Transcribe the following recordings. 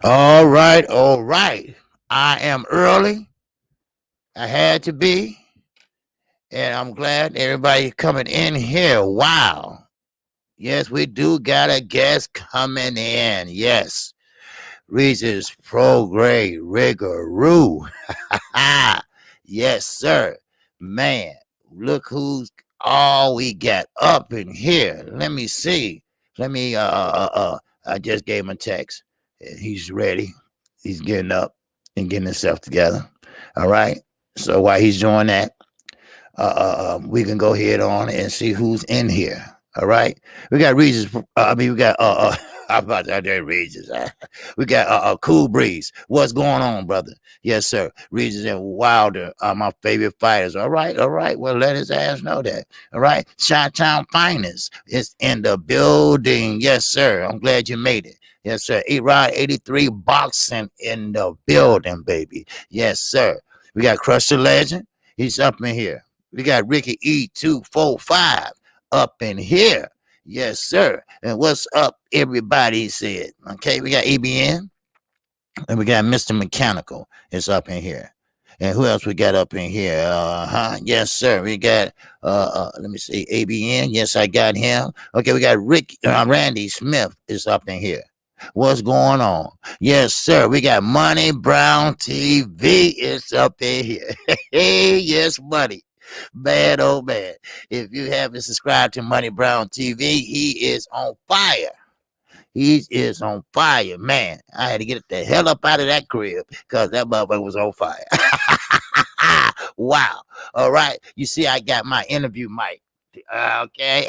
All right, all right. I am early. I had to be, and I'm glad everybody coming in here. Wow. Yes, we do got a guest coming in. Yes. Regis Prograis Rigoroo. Yes, sir. Man, look who's all we got up in here. Let me see. Let me I just gave him a text. He's ready. He's getting up and getting himself together. All right. So while he's doing that, we can go ahead on and see who's in here. All right, we got Regis. We got I'm about to say Regis. We got Cool Breeze. What's going on, brother? Yes, sir. Regis and Wilder are my favorite fighters. All right, all right. Well, let his ass know that. All right, Chi-Town Finest is in the building. Yes, sir. I'm glad you made it. Yes, sir. E-Rod 83 Boxing in the building, baby. Yes, sir. We got Crush the Legend. He's up in here. We got Ricky E245 up in here. Yes, sir. And what's up, everybody? He said. Okay, we got ABN and we got Mr. Mechanical is up in here. And who else we got up in here? Yes, sir. We got let me see, ABN. Yes, I got him. Okay, we got Randy Smith is up in here. What's going on? Yes, sir. We got Money Brown TV is up in here. Hey, yes, money. Man, oh man. If you haven't subscribed to Money Brown TV, he is on fire. He is on fire, man. I had to get the hell up out of that crib because that motherfucker was on fire. Wow. All right. You see, I got my interview mic. Okay.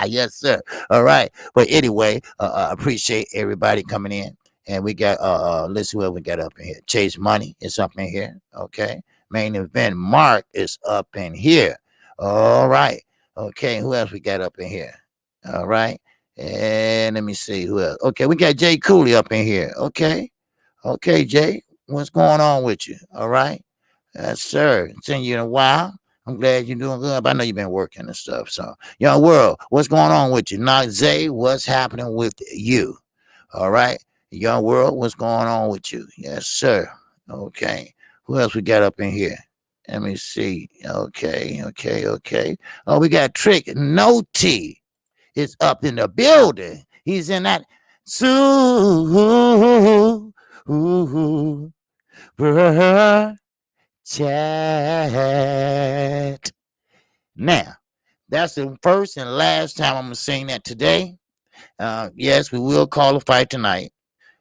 Yes, sir. All right. But anyway, appreciate everybody coming in. And we got let's see what we got up in here. Chase Money is up in here. Okay. Main event Mark is up in here. All right. Okay. Who else we got up in here? All right. And let me see who else. Okay, we got Jay Cooley up in here. Okay. Okay, Jay. What's going on with you? All right. Yes, sir. Seen you in a while. I'm glad you're doing good. But I know you've been working and stuff. So, young world, what's going on with you? Now, Zay, what's happening with you? All right. Young world, what's going on with you? Yes, sir. Okay. Who else we got up in here? Let me see. Okay, okay, okay. Oh, we got Trick No T is up in the building. He's in that chat. Now, that's the first and last time I'm gonna sing that today. Yes, we will call a fight tonight,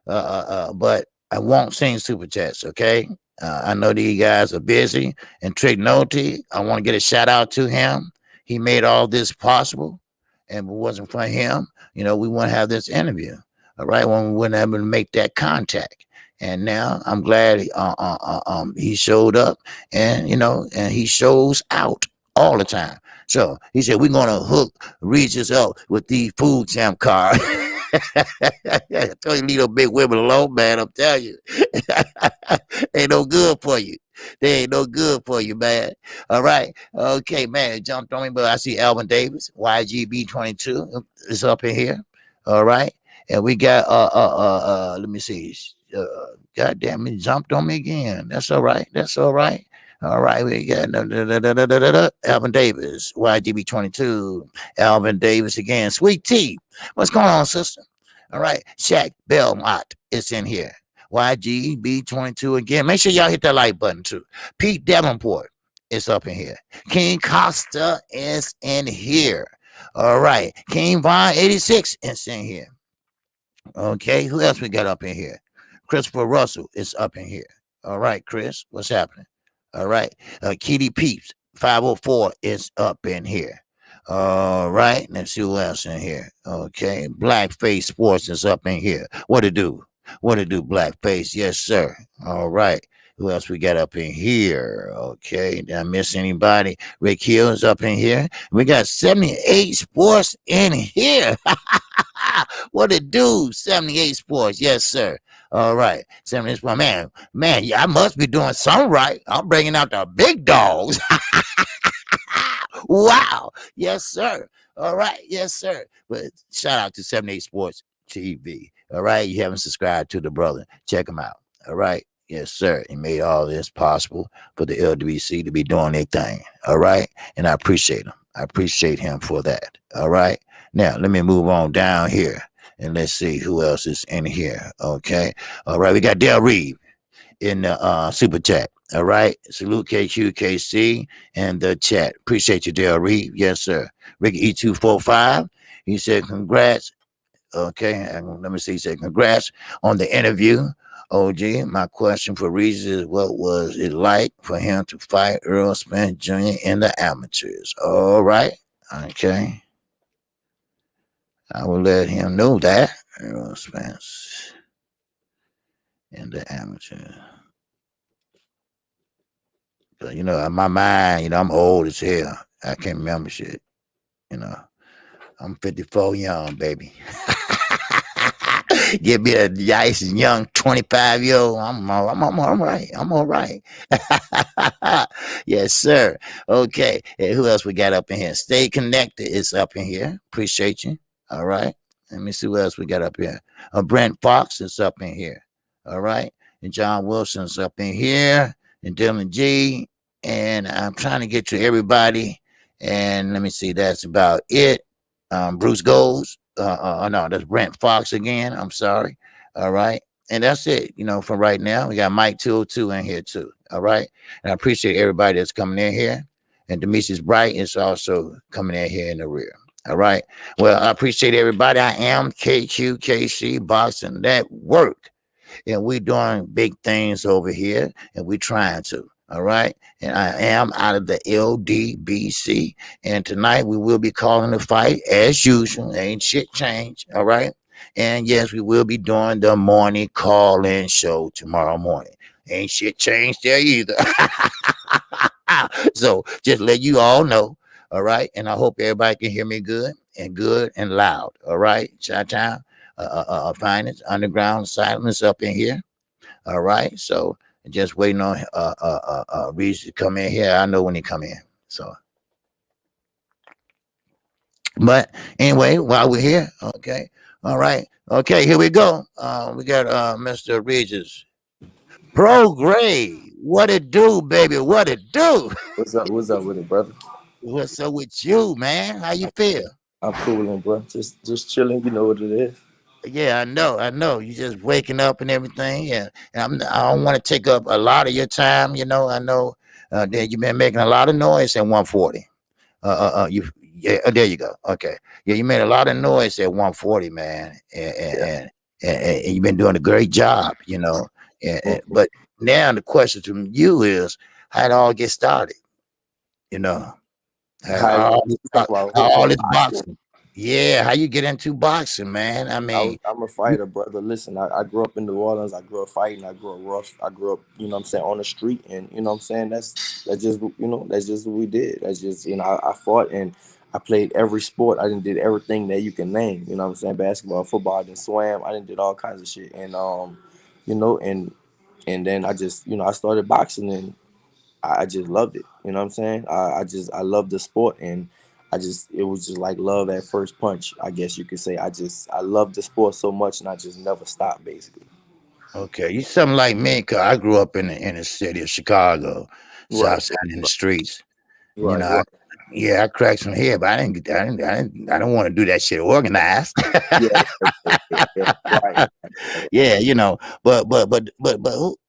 but I won't sing super chats. Okay. I know these guys are busy. And Trick Noty, I want to get a shout out to him. He made all this possible. And if it wasn't for him, we wouldn't have this interview. All right. When we wouldn't have been make that contact. And now I'm glad he showed up and he shows out all the time. So he said, we're going to hook Regis up with the food stamp card. I told you, leave those big women alone, man. I'm telling you. Ain't no good for you. They ain't no good for you, man. All right. Okay, man. It jumped on me, but I see Alvin Davis, YGB22 is up in here. All right. And we got let me see. God damn it, jumped on me again. That's all right. That's all right. All right, we got Alvin Davis, YGB22, Alvin Davis again. Sweet Tea, what's going on, sister? All right, Shaq Belmont is in here. YGB22 again. Make sure y'all hit that like button too. Pete Davenport is up in here. King Costa is in here. All right, King Von 86 is in here. Okay, who else we got up in here? Christopher Russell is up in here. All right, Chris, what's happening? All right. Kitty Peeps 504 is up in here. All right. Let's see who else in here. Okay. Blackface Sports is up in here. What to do? What to do, Blackface? Yes, sir. All right. Who else we got up in here? Okay. Did I miss anybody? Rick Hill is up in here. We got 78 Sports in here. What to do? 78 Sports. Yes, sir. All right. 78 Sports. Man, yeah, I must be doing something right. I'm bringing out the big dogs. Wow. Yes, sir. All right. Yes, sir. But shout out to 78 Sports. TV. All right. You haven't subscribed to the brother. Check him out. All right. Yes, sir. He made all this possible for the LWC to be doing their thing. All right. And I appreciate him. I appreciate him for that. All right. Now, let me move on down here and let's see who else is in here. Okay. All right. We got Del Reed in the super chat. All right. Salute KQKC and the chat. Appreciate you, Del Reed. Yes, sir. Ricky E245. He said, congrats. Okay, and let me see. He said, congrats on the interview. OG, my question for Regis is what was it like for him to fight Earl Spence Jr. in the amateurs? All right. Okay. I will let him know that. Earl Spence in the amateurs. You know, in my mind, you know, I'm old as hell. I can't remember shit. You know, I'm 54 young, baby. Give me a nice young 25-year-old. I'm all right. I'm all right. Yes, sir. Okay. And who else we got up in here? Stay connected is up in here. Appreciate you. All right. Let me see what else we got up here. Brent Fox is up in here. All right. And John Wilson's up in here. And Dylan G. And I'm trying to get to everybody. And let me see. That's about it. Bruce Goes. No, that's Brent Fox again. I'm sorry. All right. And that's it, you know, for right now. We got Mike 202 in here too. All right. And I appreciate everybody that's coming in here. And Demetrius Bright is also coming in here in the rear. All right. Well, I appreciate everybody. I am KQKC Boxing Network. And we're doing big things over here. And we're trying to. All right. And I am out of the LDBC. And tonight we will be calling the fight as usual. Ain't shit changed. All right. And yes, we will be doing the morning call-in show tomorrow morning. Ain't shit changed there either. So just let you all know. All right. And I hope everybody can hear me good and loud. All right. Chi-town, finance, underground silence up in here. All right. So just waiting on Reese to come in here. I know when he come in. So, but anyway, while we're here, okay, all right, okay, here we go. We got Mr. Regis. Prograis. What it do, baby? What it do? What's up? What's up with it, brother? What's up with you, man? How you feel? I'm cooling, bro. Just chilling. You know what it is. Yeah, I know. You just waking up and everything. Yeah, and I don't want to take up a lot of your time. You know, I know that you've been making a lot of noise at 140. You, yeah, there you go. Okay, yeah, you made a lot of noise at 140, man, Yeah. and you've been doing a great job. You know, Mhm. but now the question to you is, how it all get started? You know, How all you this, talk about all this boxing? boxing. Yeah, how you get into boxing, man? I mean, I'm a fighter, brother. Listen, I grew up in New Orleans. I grew up fighting. I grew up rough. I grew up, you know what I'm saying, on the street. And, you know what I'm saying, that's just, you know, that's just what we did. That's just, you know, I fought and I played every sport. I did everything that you can name. You know what I'm saying? Basketball, football, I did swam. I did all kinds of shit. And, you know, and then I just, you know, I started boxing and I just loved it. You know what I'm saying? I love the sport and it was just like love at first punch. I guess you could say I love the sport so much and I just never stopped basically. okay, you something like me, cause I grew up in the inner city of Chicago, Right, South Side in the streets. And, you right, know, right. yeah, I cracked some head, but I don't want to do that shit organized. Yeah, yeah, right. Yeah, you know, but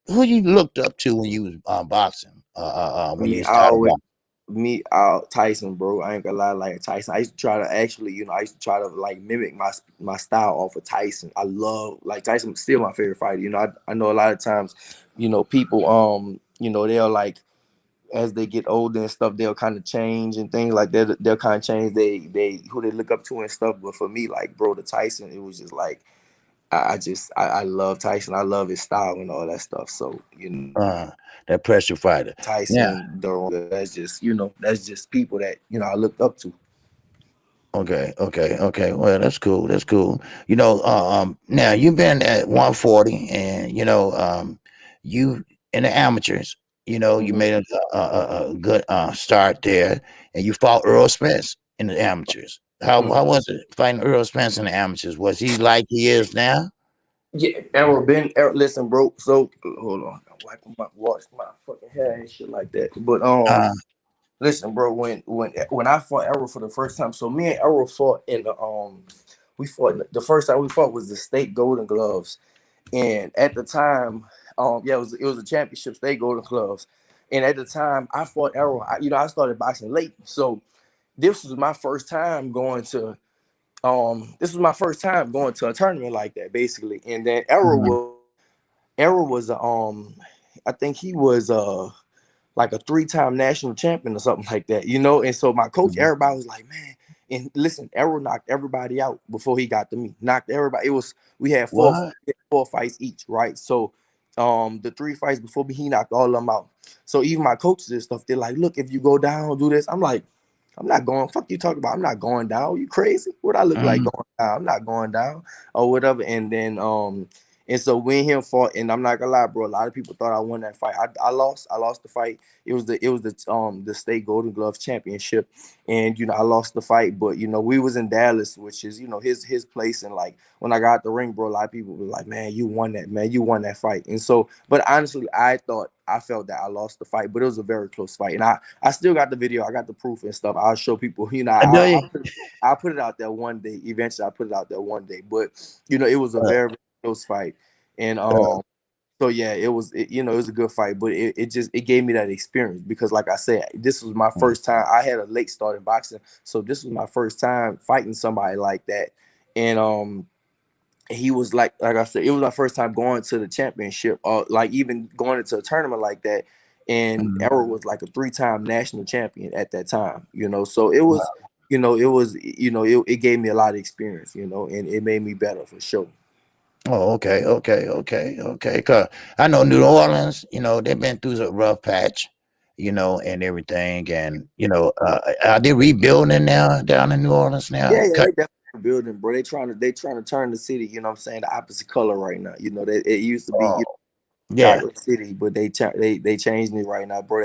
who you looked up to when you was boxing? I When mean, you I started always boxing? me Tyson, bro. I ain't gonna lie, like Tyson. I used to try to actually, you know, I used to try to like mimic my style off of Tyson. I love like Tyson, still my favorite fighter. You know, I know a lot of times, you know, people you know, they'll like as they get older and stuff, they'll kind of change and things like that. They'll kind of change they who they look up to and stuff. But for me, like bro, the Tyson, it was just like I love Tyson. I love his style and all that stuff. So you know, Uh, that pressure fighter. Yeah. Tyson, that's just you know that's just people that you know I looked up to. Okay. Well, that's cool. That's cool. You know, now you've been at 140, and you know, you in the amateurs. You know, you Hmm. made a good start there, and you fought Earl Spence in the amateurs. How was it fighting Earl Spence in the amateurs? Was he like he is now? Yeah, Errol, listen, bro. So hold on, I'm wiping my wash my fucking hair and shit like that. But Uh, listen, bro. When I fought Errol for the first time, so me and Errol fought in the we fought the first time we fought was the state Golden Gloves, and at the time, yeah, it was a championship state Golden Gloves, and at the time I fought Errol. I started boxing late, so this was my first time going to a tournament like that, basically. And then mhm, Errol was I think he was like a three-time national champion or something like that, And so my coach, mhm. everybody was like, man, and listen, Errol knocked everybody out before he got to me. Knocked everybody. We had What? four fights each, right? So the three fights before me, he knocked all of them out. So even my coaches and stuff, they're like, look, if you go down, do this. I'm like, I'm not going. Fuck you talking about. I'm not going down. You crazy? What I look like Mhm. going down? I'm not going down or whatever. And then and so we and him fought, and I'm not gonna lie, bro. A lot of people thought I won that fight. I lost. I lost the fight. It was the state Golden Gloves championship, and I lost the fight. But we was in Dallas, which is his place, and like when I got the ring, bro, a lot of people were like, man, you won that, man, you won that fight. And so, but honestly, I felt that I lost the fight, but it was a very close fight, and I still got the video. I got the proof and stuff. I'll show people. Do you? I'll put it out there one day. Eventually, I'll put it out there one day. But it was a Uh, very, very close fight, and uh, so yeah, it was a good fight, but it gave me that experience because, like I said, this was my mm, first time. I had a late start in boxing, so this was my first time fighting somebody like that, and he was like I said, it was my first time going to the championship, or like even going into a tournament like that. And mm. Errol was like a three-time national champion at that time, So it gave me a lot of experience, and it made me better for sure. Oh, okay, okay, okay, okay. 'Cause I know New Orleans, they've been through a rough patch, and everything. And, are they rebuilding now down in New Orleans now? Yeah, they definitely building, bro. They trying to turn the city, what I'm saying, the opposite color right now. It used to be Oh, yeah. Chocolate City, but they changed it right now, bro.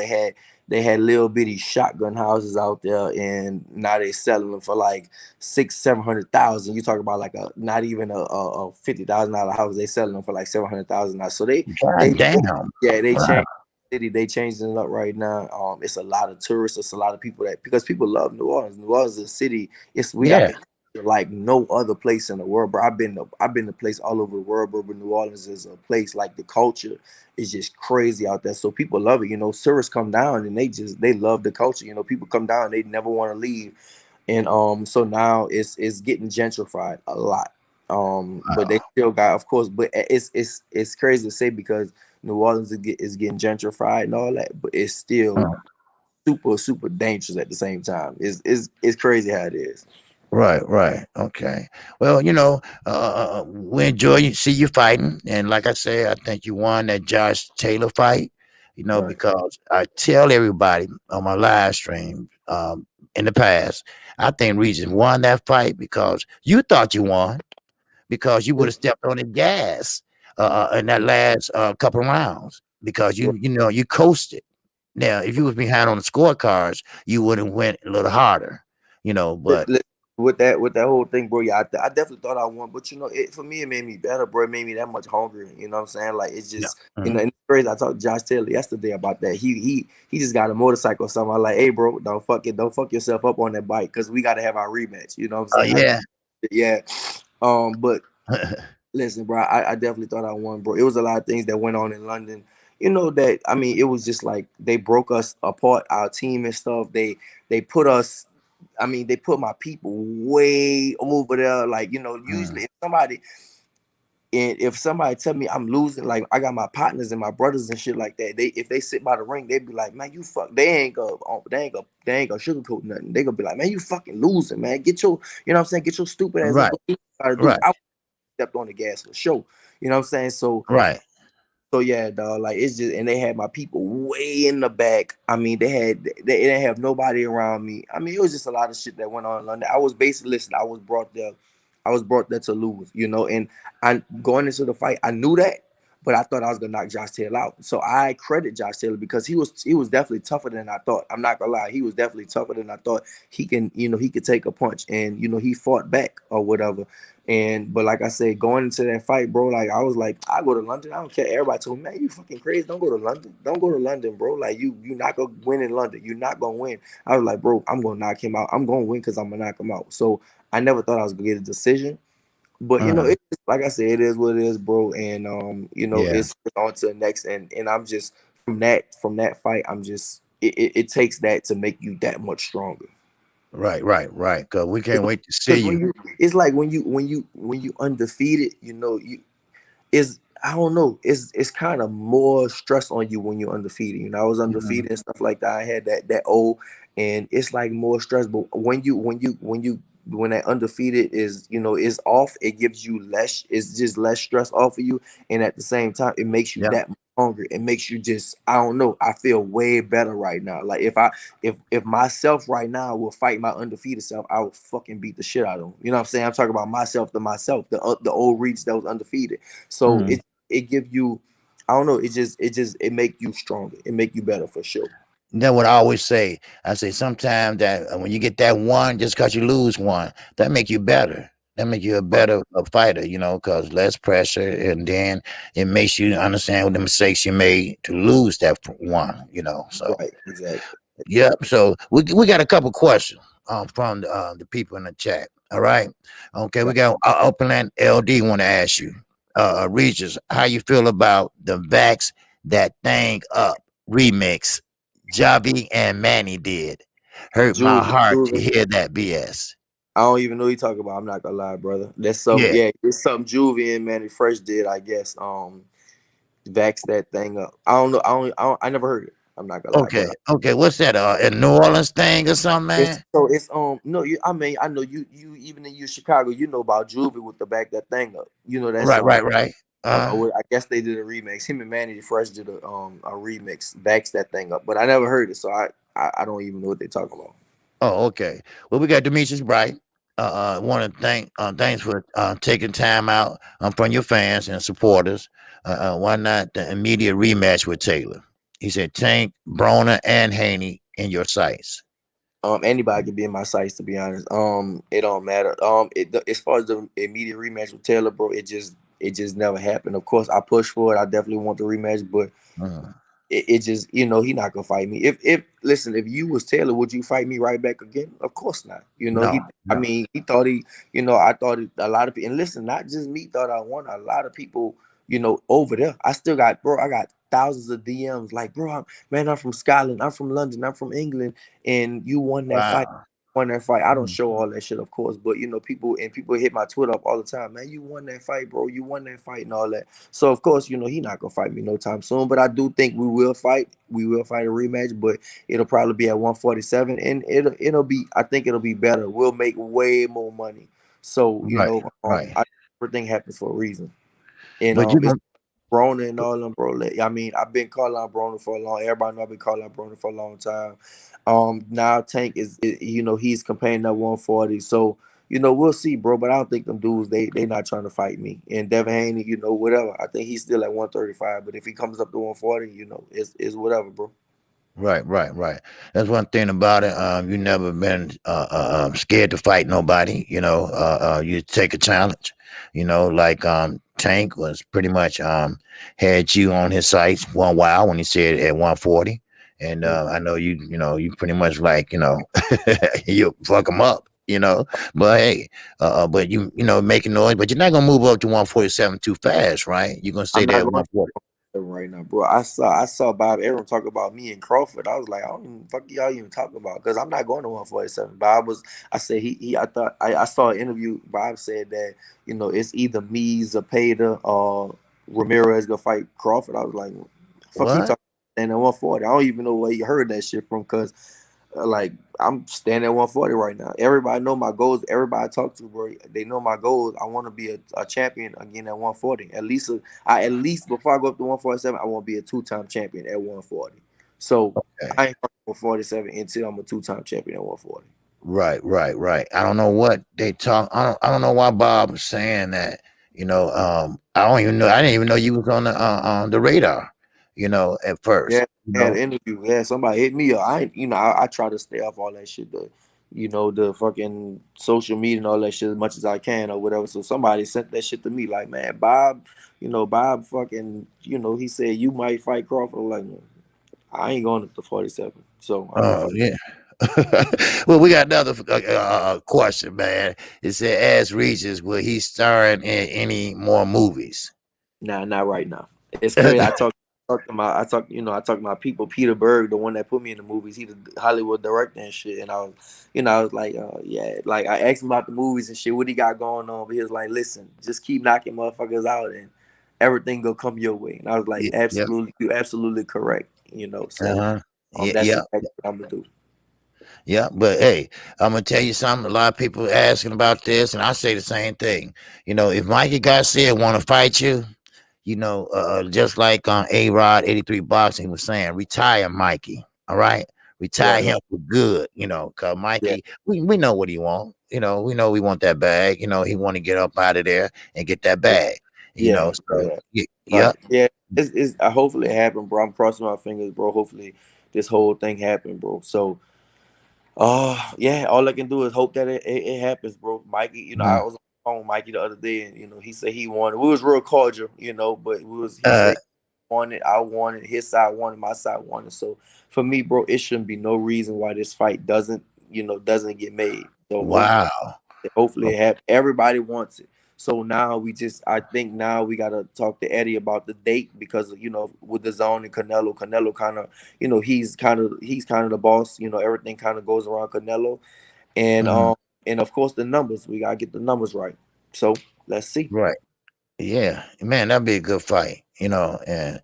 They had little bitty shotgun houses out there, and now they selling them for like 600,000-700,000. You talk about like a not even a $50,000 house. They selling them for like 700,000 now. So they God damn. yeah, they Wow. changed the city. They changing it up right now. It's a lot of tourists. It's a lot of people because people love New Orleans. New Orleans is a city. We got Yeah. the like no other place in the world, bro. I've been to place all over the world, bro. But New Orleans is a place like the culture is just crazy out there. So people love it. Tourists come down and they love the culture. People come down, they never want to leave. And so now it's getting gentrified a lot. But they still got, of course, but it's crazy to say because New Orleans is getting gentrified and all that, but it's still Uh, super, super dangerous at the same time. It's crazy how it is. Right, right. Okay. Well, we enjoy you see you fighting, and like I said, I think you won that Josh Taylor fight. Right. Because I tell everybody on my live stream, in the past, I think Regis won that fight because you thought you won because you would have stepped on the gas in that last couple rounds because you coasted. Now, if you was behind on the scorecards, you would have went a little harder. But Li- with that whole thing, bro. Yeah, I definitely thought I won, but it for me it made me better, bro. It made me that much hungrier. You know what I'm saying? Like it's yeah. just Mhm. and it's crazy. I talked to Josh Taylor yesterday about that. He just got a motorcycle or something. I'm like, hey, bro, don't fuck yourself up on that bike because we got to have our rematch. You know what I'm Oh saying? yeah. Yeah. But listen, bro, I definitely thought I won, bro. It was a lot of things that went on in London. That I mean, it was just like they broke us apart, our team and stuff. They put us. I mean, they put my people way over there. Like Mm, usually if somebody tell me I'm losing, like I got my partners and my brothers and shit like that. If they sit by the ring, they be like, man, you fuck. They ain't gonna sugarcoat nothing. They gonna be like, man, you fucking losing, man. What I'm saying, get your stupid ass up. right, What you gotta do? right, I stepped on the gas for sure. You know what I'm saying? right. So yeah, dog. Like it's just, and they had my people way in the back. I mean, they didn't have nobody around me. I mean, it was just a lot of shit that went on in London. I was basically listen. I was brought there. I was brought there to lose. And I going into the fight, I knew that. but I thought I was gonna knock Josh Taylor out. So I credit Josh Taylor because he was definitely tougher than I thought. I'm not gonna lie, he was definitely tougher than I thought. He can, he could take a punch, and he fought back or whatever. And but like I said, going into that fight, bro, like I was like, I go to London. I don't care. Everybody told me, man, you fucking crazy. Don't go to London. Don't go to London, bro. Like you not gonna win in London. You're not gonna win. I was like, bro, I'm gonna knock him out. I'm gonna win because I'm gonna knock him out. So I never thought I was gonna get a decision. But Uh, like I said, it is what it is, bro. And yeah. it's on to the next. And I'm just from that fight, I'm just it takes that to make you that much stronger. Right, right, right. Cause we It's can't wait to see because you. it's like when you undefeated, you is I don't know. It's kind of more stress on you when you're undefeated. I was Mhm. undefeated and stuff like that. I had that O, and it's like more stress. But when that undefeated is off, it gives you less. It's just less stress off of you, and at the same time, it makes you Yeah. that much stronger. It makes you just I don't know. I feel way better right now. Like if myself right now will fight my undefeated self, I would fucking beat the shit out of him. You know what I'm saying? I'm talking about myself, the old Regis that was undefeated. So Mhm. it give you, I don't know, it make you stronger. It make you better for sure. That's what I always say. I say sometimes that when you get that one, just because you lose one, that make you better. That make you a Right, better fighter, because less pressure, and then it makes you understand what the mistakes you made to lose that one, So right, exactly. yeah, so we got a couple questions from the people in the chat. All right, okay, we Right. got Upland LD want to ask you, Regis, how you feel about the Vax That Thing Up remix Javi and Manny did? Hurt my Juvie, heart to Juvie. hear that BS. I don't even know what you talking about. I'm not gonna lie, brother. That's some Yeah. yeah, it's something Juvie and Manny Fresh did, I guess. Vax that thing up. I don't know. I never heard it. I'm not gonna lie, Okay. but Okay. What's that? A New Orleans thing or something, it's man? so it's no you I mean I know you even in you Chicago, you know about Juvie with the back that thing up. That Right. song. Right. Right. I guess they did a remix. Him and Manny Fresh did a remix, backs that thing up, but I never heard it, so I don't even know what they're talking about. Oh, okay. Well, we got Demetrius Bright. Want to thanks for taking time out from your fans and supporters. Why not the immediate rematch with Taylor? He said Tank, Broner, and Haney in your sights. Anybody can be in my sights, to be honest. It don't matter. As far as the immediate rematch with Taylor, bro, it just never happened. Of course, I pushed for it. I definitely want the rematch, but Uh, it just he not gonna fight me. If listen, if you was Taylor, would you fight me right back again? Of course not. no, I no. mean, he thought I thought a lot of people, and listen, not just me thought I won. A lot of people, over there. I still got, bro. I got thousands of DMs like, bro, I'm from Scotland, I'm from London, I'm from England, and you won that fight. Wow. Won that fight. I don't Mm. show all that shit, of course, but people hit my Twitter up all the time, man. You won that fight, bro. You won that fight and all that. So of course, he not gonna fight me no time soon. But I do think we will fight. We will fight a rematch, but it'll probably be at 147, and it'll be. I think it'll be better. We'll make way more money. So Right, right. everything happens for a reason. And But you it's don't. Broner and all them, bro. I mean, I've been calling out Broner for a long. Everybody know I've been calling out Broner for a long time. Now Tank he's comparing that 140. So we'll see, bro. But I don't think them dudes they not trying to fight me. And Devin Haney, whatever. I think he's still at 135. But if he comes up to 140, it's whatever, bro. Right, right, right. That's one thing about it. You never been scared to fight nobody. You take a challenge. Like Tank was pretty much had you on his sights one while when he said at 140, and Mm. I know you pretty much like you fuck him up. But hey, but making noise, but you're not gonna move up to 147 too fast, right? You're gonna stay I'm there not at going 140. right now, bro. I saw Bob Arum talk about me and Crawford. I was like, I don't even fuck y'all even talk about because I'm not going to 147. I said I thought I saw an interview. Bob said that it's either me, Zapata, or Ramirez gonna fight Crawford. I was like, fuck he What? talking and at 140. I don't even know where he heard that shit from because like I'm standing at 140 right now. Everybody know my goals. Everybody I talk to, bro, they know my goals. I want to be a champion again at 140. At least before I go up to 147, I want to be a two-time champion at 140. So Okay. I ain't fucking 147 until I'm a two-time champion at 140. Right, right, right. I don't know what they talk. I don't know why Bob was saying that. I don't even know. I didn't even know you was on the radar. At first. Yeah, I had an interview. Yeah, somebody hit me up. I ain't, I try to stay off all that shit. The fucking social media and all that shit as much as I can or whatever. So somebody sent that shit to me, like, man, Bob, Bob fucking, he said you might fight Crawford. Like, I ain't going to the 47. So I'm just Oh like, yeah. Well, we got another question, man. It said, "Ask Regis, will he star in any more movies?" nah, not right now. It's crazy. I talked to my people. Peter Berg, the one that put me in the movies, he the Hollywood director and shit. And I was like, yeah, like I asked him about the movies and shit, what he got going on. But he was like, listen, just keep knocking motherfuckers out and everything will come your way. And I was like, Yep. absolutely, you absolutely correct. So Uh-huh. Yeah. that's Yeah. exactly what I'm gonna do. Yeah. But hey, I'm gonna tell you something. A lot of people asking about this, and I say the same thing. If Mikey Garcia want to fight you, just like on A Rod 83 Boxing was saying, retire Mikey. All right. Retire Right. him for good, because Yeah. Mikey, we know what he want. We know we want that bag. He want to get up out of there and get that Yeah. bag. Yeah. So Yeah. yeah. Right. Yeah. It's hopefully it happened, bro. I'm crossing my fingers, bro. Hopefully this whole thing happened, bro. So yeah, all I can do is hope that it happens, bro. Mikey, I Uh, was on the phone with Mikey the other day and he said he wanted, we was real cordial, but he uh, said he wanted, I wanted, his side wanted, my side wanted. So for me, bro, it shouldn't be no reason why this fight doesn't get made. So wow. hopefully it happens. Everybody wants it. So now I think now we gotta talk to Eddie about the date because with the zone and Canelo kind of, he's kind of the boss. Everything kind of goes around Canelo, and Mm, of course the numbers. We gotta get the numbers right. So let's see. right. Yeah, man, that'd be a good fight, and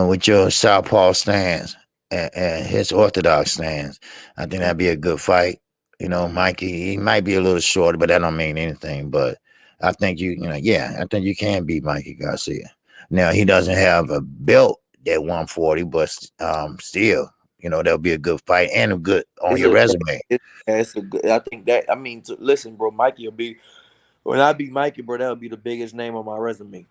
with your southpaw stance and his orthodox stance, I think that'd be a good fight. Mikey, he might be a little shorter, but that don't mean anything. But I think yeah, I think you can beat Mikey Garcia. Now he doesn't have a belt at 140, but still, that'll be a good fight and a good on It's your a resume. it's a good. I think that I mean, listen, bro. Mikey will be when I beat Mikey, bro. That'll be the biggest name on my resume.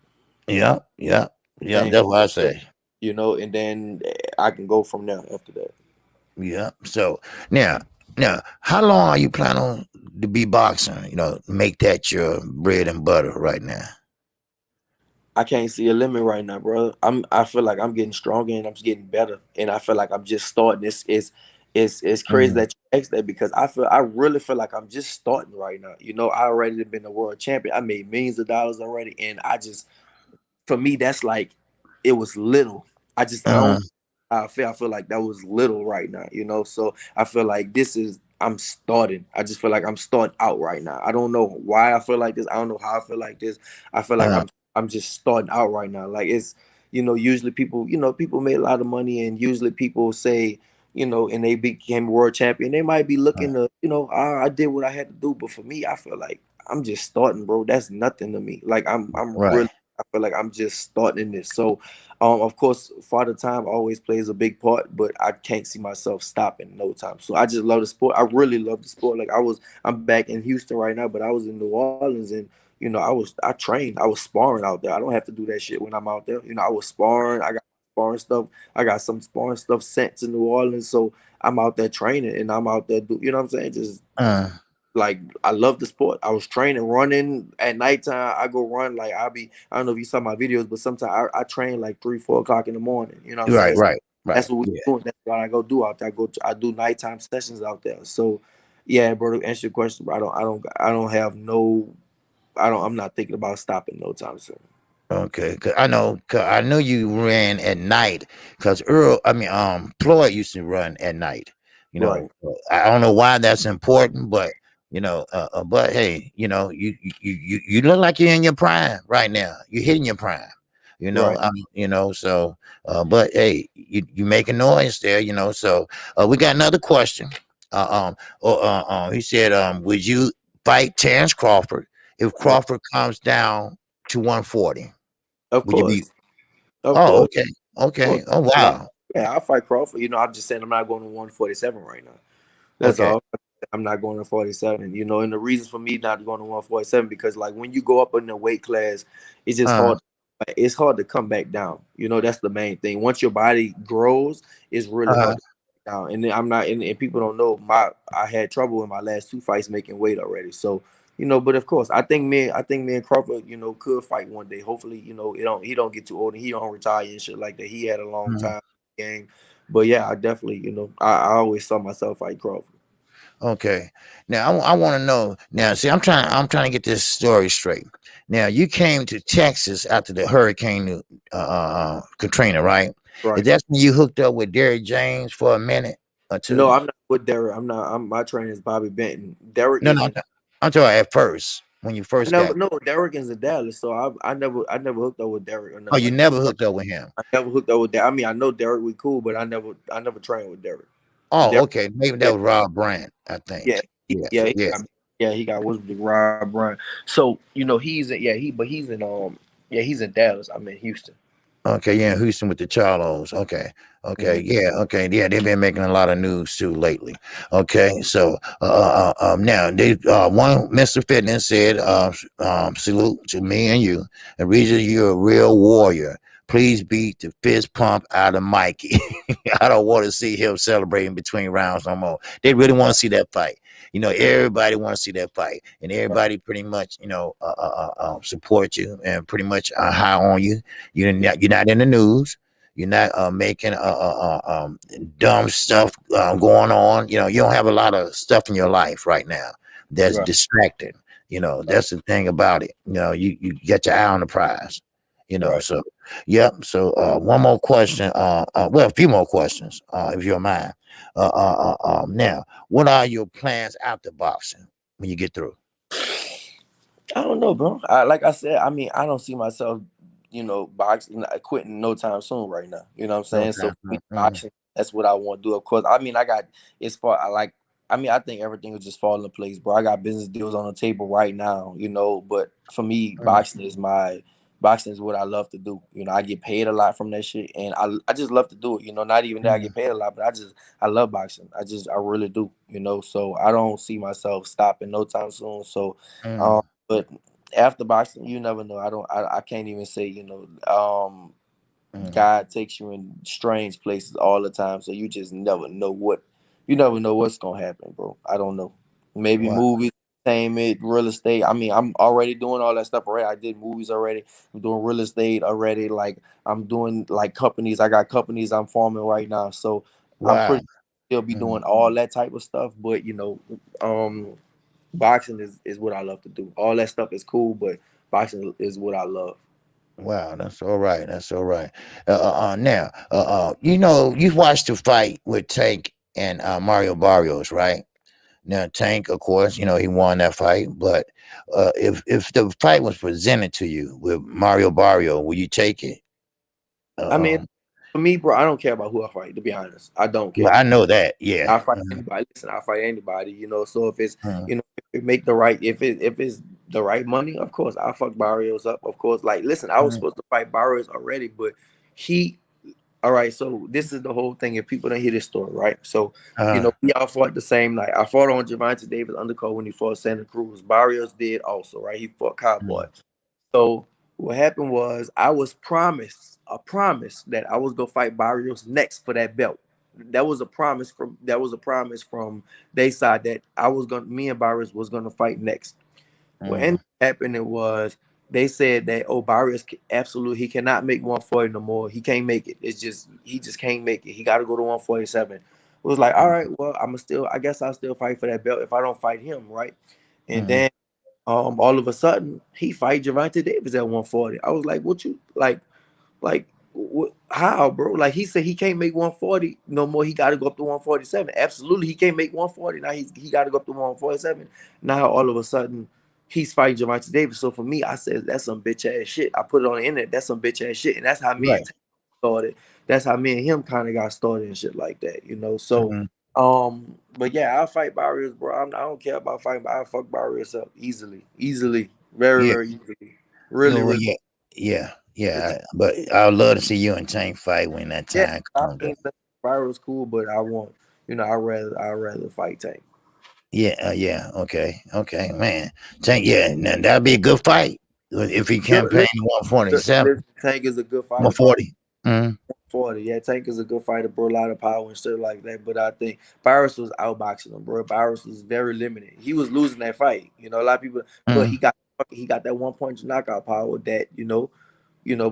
Yeah, yeah, And yeah. then That's what I say. and then I can go from there after that. Yeah. So now, how long are you planning on to be boxing? Make that your bread and butter right now. I can't see a limit right now, bro. I feel like I'm getting stronger and I'm just getting better, and I feel like I'm just starting. It's crazy Mm, that you asked that because I really feel like I'm just starting right now. I already been a world champion. I made millions of dollars already, and for me that's like it was little. I uh, don't I feel like that was little right now. So I feel like I'm starting. I just feel like I'm starting out right now. I don't know why I feel like this. I don't know how I feel like this. I feel like uh, I'm just starting out right now. Like it's usually people make a lot of money and usually people say and they became world champion. They might be uh, looking to I did what I had to do, but for me, I feel like I'm just starting, bro. That's nothing to me. Like I'm right. really I feel like I'm just starting this. So, of course, Father Time always plays a big part, but I can't see myself stopping no time. So I just love the sport. I really love the sport. I'm back in Houston right now, but I was in New Orleans and I trained. I was sparring out there. I don't have to do that shit when I'm out there. I was sparring. I got sparring stuff. I got some sparring stuff sent to New Orleans, so I'm out there training and I'm out there. You know what I'm saying? Just Uh, like I love the sport. I was training, running at nighttime. I go run like I don't know if you saw my videos, but sometimes I train like 3, 4 o'clock in the morning. You know what I'm right. saying? Right. That's Right. what we Yeah. doing. That's what I go do out there. I do nighttime sessions out there. So yeah, bro. To answer your question, bro, I don't have no. I'm not thinking about stopping no time soon. Okay, 'cause I know you ran at night. Cause Earl, I mean, Floyd used to run at night. Right, I don't know why that's important, but but hey, you look like you're in your prime right now. You're hitting your prime. right. So but hey, you making noise there. So we got another question. He said, would you fight Terence Crawford if Right. Crawford comes down to 140? Of Would you be? course, of Oh, course, okay, of course. okay. Oh, Yeah, wow. yeah. I'll fight Crawford. I'm just saying I'm not going to 147 right now. That's Okay, all. I'm not going to 47. You know, and the reason for me not going to 147 because like when you go up in the weight class, it's just Uh, hard. It's hard to come back down. You know, that's the main thing. Once your body grows, it's really uh, hard to come down. And then I'm not, and people don't know I had trouble in my last two fights making weight already. So you know, but of course, I think me and Crawford, you know, could fight one day. Hopefully, you know, he don't get too old and he don't retire and shit like that. He had a long mhm. time in the game, but yeah, I definitely, you know, I always saw myself fight Crawford. Okay. Now I want to know. Now, see, I'm trying to get this story straight. Now, you came to Texas after the Hurricane Katrina, right? Is Right. that when you hooked up with Derrick James for a minute or No, two? I'm not with Derek. I'm not. My trainer is Bobby Benton. Derek No, is no, in. no. I'm talking at first when you I first never. got. No, Derek is in Dallas. So I never hooked up with Derek or Oh, nothing you like that. never hooked up with him. I never hooked up with Derek. I mean, I know Derek we cool, but I never trained with Derek. Oh, Derek, okay. Maybe that yeah, was Rob Brand, I think. yeah, Yeah. yeah, Yes. he got what's the Rob Brown. So you know he's in yeah he's in Dallas. I'm in Houston. Okay, yeah, Houston with the Charlos. Okay, okay, Hmm. yeah, okay, yeah. They've been making a lot of news too lately. Okay, so now they one Mr. Fitness said, salute to me and you, and Regis, you're a real warrior. Please beat the fist pump out of Mikey. I don't want to see him celebrating between rounds no more. They really want to see that fight. You know, everybody want to see that fight, and Right, everybody pretty much, support you and pretty much high on you. You're not in the news. You're not making dumb stuff going on. You know, you don't have a lot of stuff in your life right now that's right, distracting. You know, right, that's the thing about it. You know, you get your eye on the prize. You know, right. so yep. So one more question. Well, a few more questions, if you don't mind. Now, what are your plans after boxing when you get through? I don't know, bro. Like I said, I mean, I don't see myself, you know, boxing, quitting no time soon right now. You know what I'm saying? Okay. So for me, boxing, that's what I want to do. Of course, I mean, I got it's far. I mean, I think everything will just fall into place, bro. I got business deals on the table right now, you know. But for me, boxing is what I love to do. You know, I get paid a lot from that shit, and I just love to do it. You know, not even that I get paid a lot, but I love boxing. I really do. You know, so I don't see myself stopping no time soon. So. Um, but after boxing, you never know. I can't even say, you know, God takes you in strange places all the time. So you just never know what's gonna happen, bro. I don't know. Maybe Wow. movies, entertainment, real estate. I mean, I'm already doing all that stuff already. I did movies already. I'm doing real estate already. Like I'm doing like companies. I got companies I'm forming right now. So I'm Wow. pretty still be Mhm. doing all that type of stuff. But you know, boxing is what I love to do. All that stuff is cool, but boxing is what I love. Wow, that's all right. That's all right. Now, you watched the fight with Tank and Mario Barrios, right? Now, Tank, of course, he won that fight. But if the fight was presented to you with Mario Barrio, will you take it? I Uh, mean, for me, bro, I don't care about who I fight. To be honest, I don't well, care. I know that. Yeah. I fight anybody. Listen, I fight anybody. You know, so if it's Mhm. you know if it make the right if it's the right money, of course I fuck Barrios up. Of course, like listen, I was Mhm. supposed to fight Barrios already, but he. All right, so this is the whole thing. If people don't hear this story, right? So, you Uh, know, we all fought the same night. I fought on Gervonta Davis undercard when he fought Santa Cruz. Barrios did also, right? He fought Cowboy. mhm. So what happened was I was promised a promise that I was gonna fight Barrios next for that belt. That was a promise from their side that I was gonna me and Barrios was gonna fight next. What ended Mhm. up happening was they said that Barrios absolutely he cannot make 140 no more. He can't make it. It's just he just can't make it. He got to go to 147. It was like, all right, well, I guess I'll still fight for that belt if I don't fight him, right? And Mhm. then all of a sudden he fight Gervonta Davis at 140. I was like, what you like how, bro? Like he said he can't make 140 no more. He got to go up to 147. Absolutely, he can't make 140. Now he got to go up to 147. Now all of a sudden he's fighting Gervonta Davis. So for me, I said that's some bitch ass shit. I put it on the internet. That's some bitch ass shit, and that's how me and Right. Tank started. That's how me and him kind of got started and shit like that, you know. So, Mhm. but yeah, I'll fight Barrios, bro. I don't care about fighting, but I'll fuck Barrios up easily, very, Yeah. very easily, really, Well, really. yeah. Yeah. Yeah. But I would love to see you and Tank fight when that Yeah, time I comes. think that Barrios cool, but I want, you know, I rather fight Tank. Yeah, yeah, okay, man. Tank, yeah, now that'd be a good fight if he campaigned Listen, 147, Tank is a good fighter, bro. 140. Mm, 40. Yeah, Tank is a good fighter, bro. A lot of power and stuff like that. But I think Barris was outboxing him, bro. Barris was very limited. He was losing that fight. You know, a lot of people, but mm, he got that 1 punch knockout power that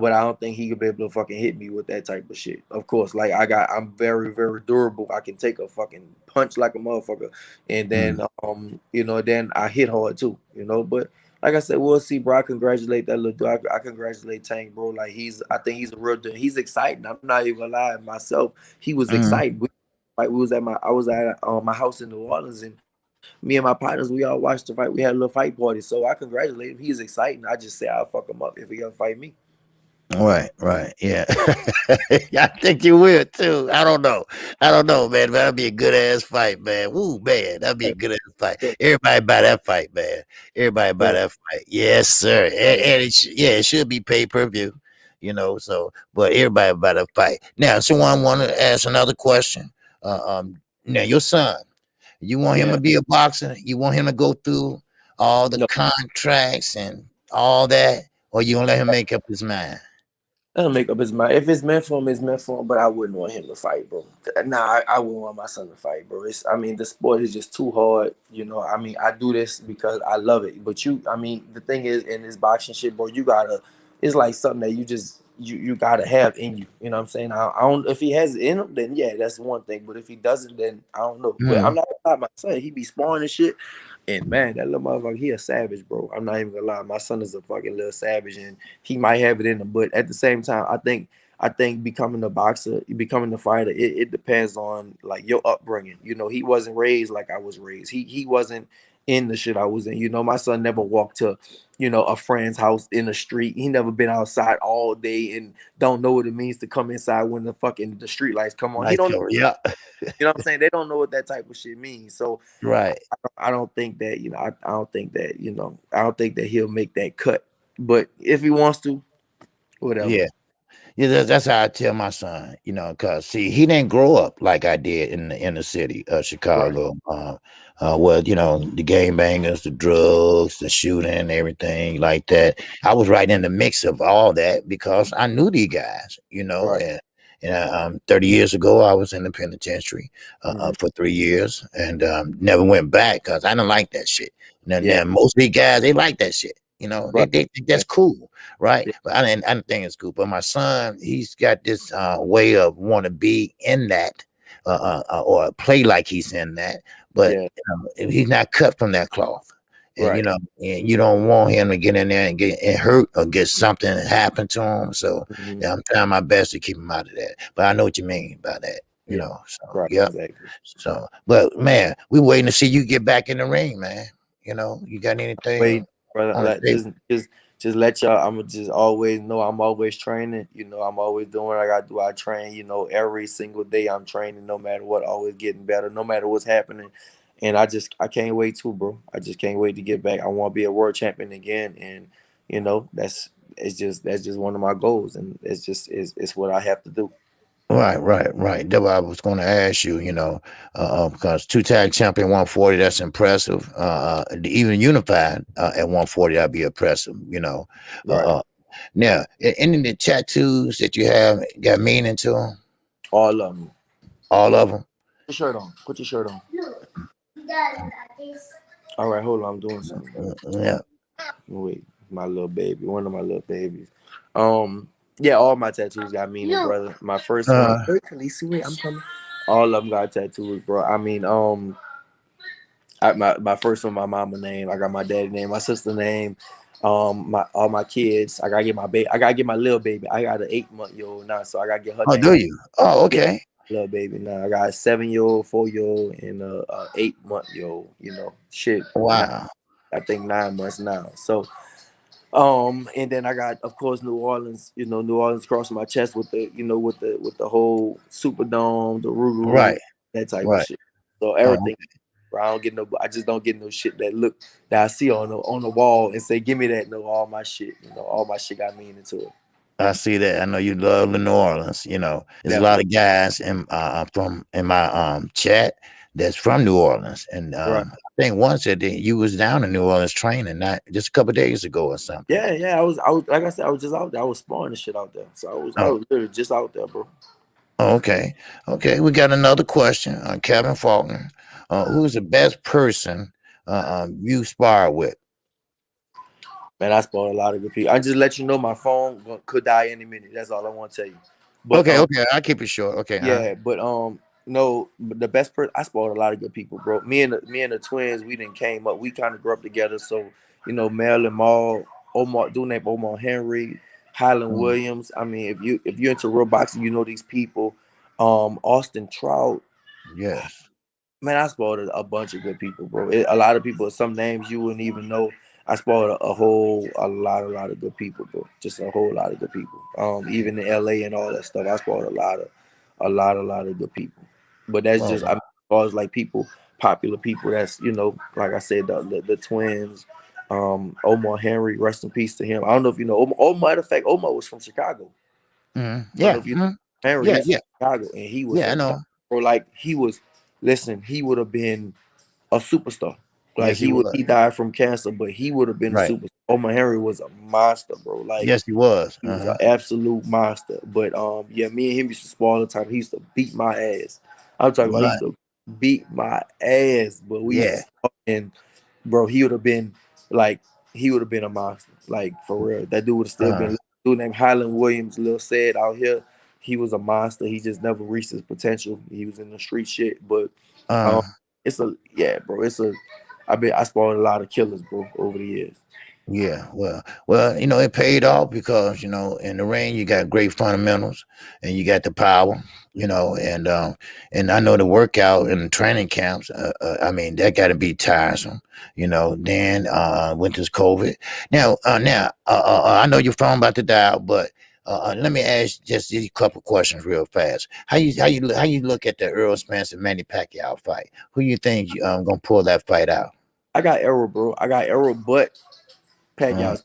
but I don't think he could be able to fucking hit me with that type of shit. Of course, like I'm very, very durable. I can take a fucking punch like a motherfucker, and mm, then then I hit hard too. But like I said, we'll see, bro. I congratulate that little dude. I congratulate Tank, bro. Like I think he's a real dude. He's exciting. I'm not even gonna lie. Myself, he was mm. excited. I was at my house in New Orleans, and me and my partners, we all watched the fight. We had a little fight party, so I congratulate him. He's exciting. I just say I'll fuck him up if he ever fight me. Right, yeah. I think you will too. I don't know, man. That'd be a good ass fight, man. Woo, man, that'd be a good ass fight. Yeah, Everybody buy that fight, man. Everybody buy yeah, that fight. Yes, sir. And yeah, it should be pay per view. So but everybody buy that fight. Now, someone want to ask another question. Now your son, you want him yeah. to be a boxer? You want him to go through all the No, contracts and all that, or you gonna let him make up his mind? that'll make up his mind. If it's meant for him, it's meant for him. But I wouldn't want him to fight, bro. Nah, I wouldn't want my son to fight, bro. I mean, the sport is just too hard. I mean, I do this because I love it. But I mean, the thing is, in this boxing shit, bro, you gotta. It's like something that you gotta have in you. You know what I'm saying? I don't. If he has it in him, then yeah, that's one thing. But if he doesn't, then I don't know. But I'm Mm, not gonna lie, my son, he be sparring and shit. And man, that little motherfucker, he a savage, bro. I'm not even gonna lie. My son is a fucking little savage, and he might have it in him. But at the same time, I think becoming a boxer, becoming a fighter, it depends on like your upbringing. He wasn't raised like I was raised. He wasn't in the shit I was in. My son never walked to, a friend's house in the street. He never been outside all day and don't know what it means to come inside when the street lights come on. He nice don't. cover. Yeah. You know what I'm saying? They don't know what that type of shit means. So Right. I don't think that I don't think that I don't think that he'll make that cut. But if he wants to, whatever. Yeah. Yeah, that's how I tell my son, because see, he didn't grow up like I did in the inner city of Right, Chicago. Where the gang bangers, the drugs, the shooting, everything like that. I was right in the mix of all that because I knew these guys, right. and 30 years ago, I was in the penitentiary Hmm. for 3 years and never went back because I didn't like that shit. Yeah, Now most of these guys, they like that shit. They right. think that's cool, right? Yeah. But I didn't think it's cool. But my son, he's got this way of want to be in that, or play like he's in that, but Yeah, he's not cut from that cloth. And right. and you don't want him to get in there and get hurt or get something happen to him. So Hmm. yeah, I'm trying my best to keep him out of that. But I know what you mean by that. Yeah, So right. yeah. Exactly. So, but man, we waiting to see you get back in the ring, man. You got anything Wait, brother. on the table? Just let y'all. I'm gonna just always know I'm always training. I'm always doing what I gotta do. I train. Every single day I'm training, no matter what. Always getting better, no matter what's happening. And I can't wait too, bro. I just can't wait to get back. I want to be a world champion again, and that's just one of my goals, and it's what I have to do. Right. That's what I was going to ask you. Because two tag champion 140, that's impressive. Even unified at 140, that'd be impressive. Right. Now, any of the tattoos that you have got meaning to them? All of them. All of them. Put your shirt on. Put your shirt on. All right, hold on. I'm doing something, bro. Yeah. Wait, my little baby, one of my little babies. Yeah, all my tattoos got meaning, brother. My first one, Uh, wait, Khaleesi, wait, I'm coming. All of them got tattoos, bro. I mean, my first one, my mama name. I got my daddy name, my sister name. My all my kids. I gotta get my baby. I gotta get my little baby. I got an 8-month-old now, so I gotta get her oh, do name. you? Oh, Yeah, okay. little baby now. I got a 7-year-old, 4-year-old, and a 8-month-old. Shit. Now Wow. I think 9 months now. So and then I got, of course, New Orleans. New Orleans across my chest with the whole Superdome, the Rougarou, Right. that type of Right. shit. So Oh, everything. Bro, I just don't get no shit that I see on the wall and say, give me that. No, all my shit. All my shit got meaning to it. I see that. I know you love the New Orleans. There's a lot Definitely. of guys from in my chat that's from New Orleans, and Right. think once said that you was down in New Orleans training, not just a couple of days ago or something. Yeah, yeah. I was like I said, I was just out there. I was sparring the shit out there. So I Oh, was literally just out there, bro. okay. Okay. We got another question. Kevin Faulkner. Who's the best person you spar with? Man, I sparred a lot of good people. I just let you know my phone could die any minute. That's all I want to tell you. But Okay. Okay. I'll keep it short. Okay. yeah, but no, but the best person I spoiled a lot of good people, bro. Me and the twins, we didn't came up. We kind of grew up together. So Marilyn Mall, Omar, dude named Omar Henry, Highland Mm, Williams. I mean, if you're into real boxing, you know these people. Austin Trout. yes. Man, I spoiled a bunch of good people, bro. A lot of people, some names you wouldn't even know. I spoiled a lot of good people, bro. Just a whole lot of good people. Even in LA and all that stuff, I spoiled a lot of good people. But that's Oh, just, I mean, as far as like people, popular people. That's like I said, the twins, Omar Henry, rest in peace to him. I don't know if you know Omar. Matter of fact, Omar was from Chicago. I don't know yeah. if you know Henry. Yeah. He's from Yeah. Chicago, and he was Yeah. I on top. know. Or like he was. Listen, he would have been a superstar. Like Yes, he he was. died from cancer, but he would have been a Right. superstar. Omar Henry was a monster, bro. Like Yes, he was. he was an absolute monster. But yeah, me and him used to spar all the time. He used to beat my ass. I'm talking about he Right. used to beat my ass, but we used to Yeah. spar and bro, like he would have been a monster. Like for real. That dude would have still Uh, been dude named Highland Williams, Lil said out here. He was a monster. He just never reached his potential. He was in the street shit. But um uh, it's a yeah, bro. I sparred a lot of killers, bro, over the years. yeah. Well, it paid off because in the ring you got great fundamentals and you got the power, and I know the workout and the training camps. I mean, that got to be tiresome, Then with this COVID, I know your phone about to die out, but. Let me ask just these couple questions real fast. How you look at the Earl Spence and Manny Pacquiao fight? Who you think gonna pull that fight out? I got Errol, bro. I got Errol, but Uh, Pacquiao's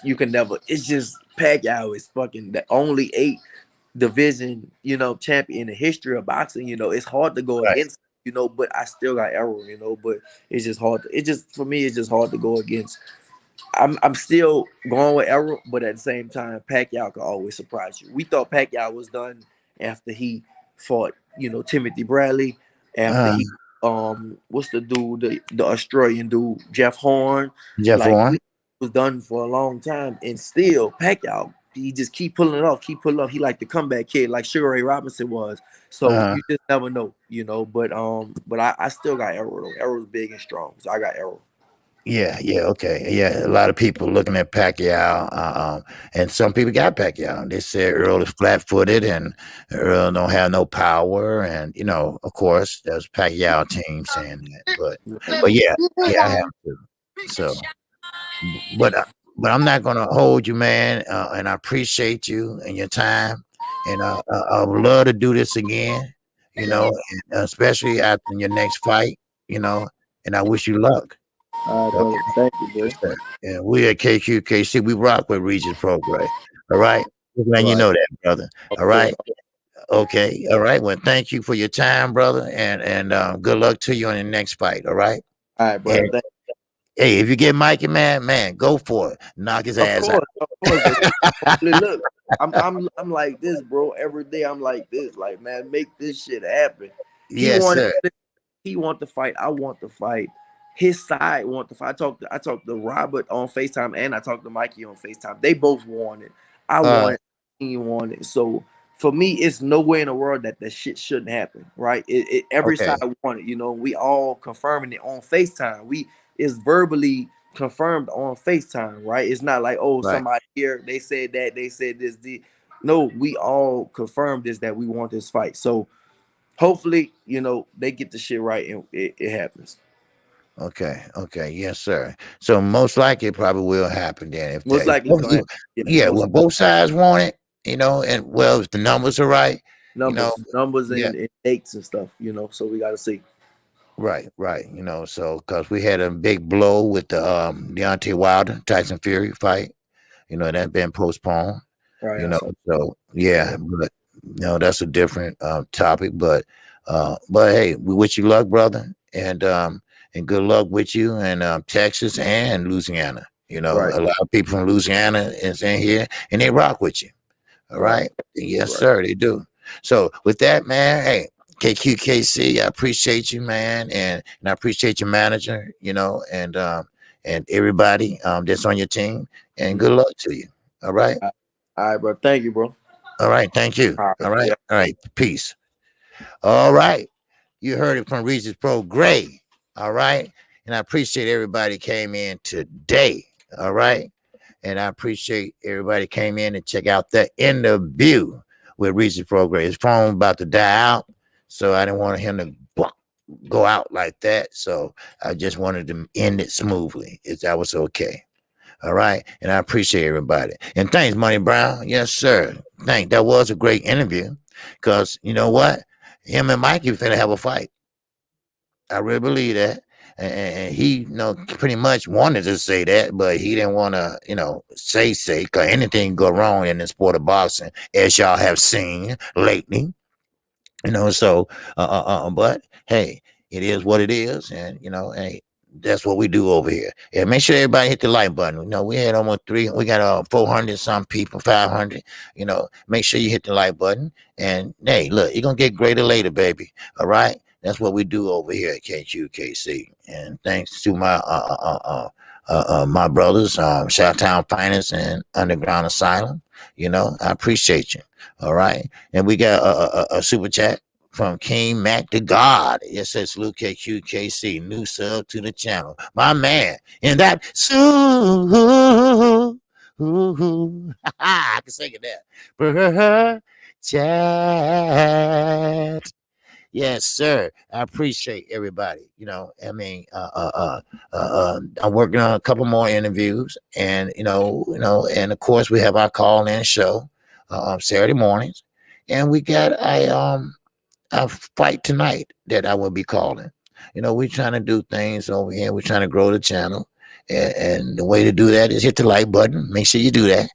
you can never. It's just Pacquiao is fucking the only 8 division champion in the history of boxing. It's hard to go right. against. But I still got Errol. But it's just hard. It just for me, it's just hard to go against. I'm still going with Errol, but at the same time, Pacquiao can always surprise you. We thought Pacquiao was done after he fought, Timothy Bradley, after Uh, he what's the dude, the Australian dude, Jeff Horn. Jeff Like Horn. we was done for a long time, and still Pacquiao, he just keep pulling it off, keep pulling off. He like the comeback kid, like Sugar Ray Robinson was. So Uh, you just never know. But I still got Errol though. Errol's big and strong, so I got Errol. yeah, yeah, okay, yeah. A lot of people looking at Pacquiao, and some people got Pacquiao. They said Earl is flat-footed and Earl don't have no power, and of course, there's Pacquiao team saying that, but yeah, yeah, I have to. So, but I'm not gonna hold you, man, and I appreciate you and your time, and I would love to do this again, and especially after your next fight, and I wish you luck. All right, Okay, brother. Thank you, bro. yes, sir. And we at KQKC, we rock with Regis Prograis. All right, just letting you Right. know that, brother. Of All course. right, okay, all right. Well, thank you for your time, brother, and good luck to you on the next fight. All right, All right, and brother. hey, if you get Mikey, man, go for it. Knock his Of ass out. course, of course. But look, I'm like this, bro. Every day I'm like this. Like, man, make this shit happen. He Yes, wanted sir. he want to fight. I want to fight. His side want to fight. I talked to Robert on FaceTime and I talked to Mikey on FaceTime. They both wanted. I Uh, wanted. He wanted. So for me, it's no way in the world that shit shouldn't happen. Right? Every okay, side wanted. We all confirming it on FaceTime. We is verbally confirmed on FaceTime. Right? It's not like, oh, right. somebody here they said that they said this. No, we all confirmed this that we want this fight. So hopefully, they get the shit right and it happens. Okay, okay, yes, sir. So most likely it probably will happen then if Most that. likely it's gonna happen. Yeah, Yeah, most well, both sides want it, and well, if the numbers are right, you know, numbers yeah, and dates and stuff. So we got to see. right, so because we had a big blow with the Deontay Wilder Tyson Fury fight, that's been postponed, Right. I saw. so yeah, but that's a different topic, but hey, we wish you luck, brother, and and good luck with you in Texas and Louisiana. You know, Right, a lot of people from Louisiana is in here, and they rock with you. All right, right. Yes, right. sir. They do. So with that, man, hey, KQKC, I appreciate you, man, and I appreciate your manager, you know, and everybody that's on your team. And Mhm. good luck to you. All right. All right, bro. Thank you, bro. All right. Thank you. All right. All right. Yeah. All right. Peace. All right. You heard it from Regis Prograis. All right. And I appreciate everybody came in today. All right. And I appreciate everybody came in and check out the interview with Regis Prograis. His phone about to die out, so I didn't want him to go out like that. So I just wanted to end it smoothly. If that was okay. All right. And I appreciate everybody. And thanks, Money Brown. Yes, sir. Thanks. That was a great interview. Because you know what? Him and Mikey finna have a fight. I really believe that. And he, you know, pretty much wanted to say that, but he didn't want to, you know, say, because anything go wrong in the sport of boxing, as y'all have seen lately. You know, so but hey, it is what it is, and you know, hey, that's what we do over here. Yeah, make sure everybody hit the like button. You know, we had almost we got 400 some people, 500. You know, make sure you hit the like button, and hey, look, you're gonna get greater later, baby. All right, that's what we do over here at KQKC, and thanks to my brothers, Shoutown Finance and Underground Asylum. You know, I appreciate you. All right. And we got a super chat from King Mac to God. It says Luke KQKC, new sub to the channel. My man. And that I can sing it there. Chat. Yes, sir. I appreciate everybody. You know, I mean, I'm working on a couple more interviews, and and of course we have our call-in show on Saturday mornings, and we got a fight tonight that I will be calling. You know, we're trying to do things over here. We're trying to grow the channel, and the way to do that is hit the like button. Make sure you do that.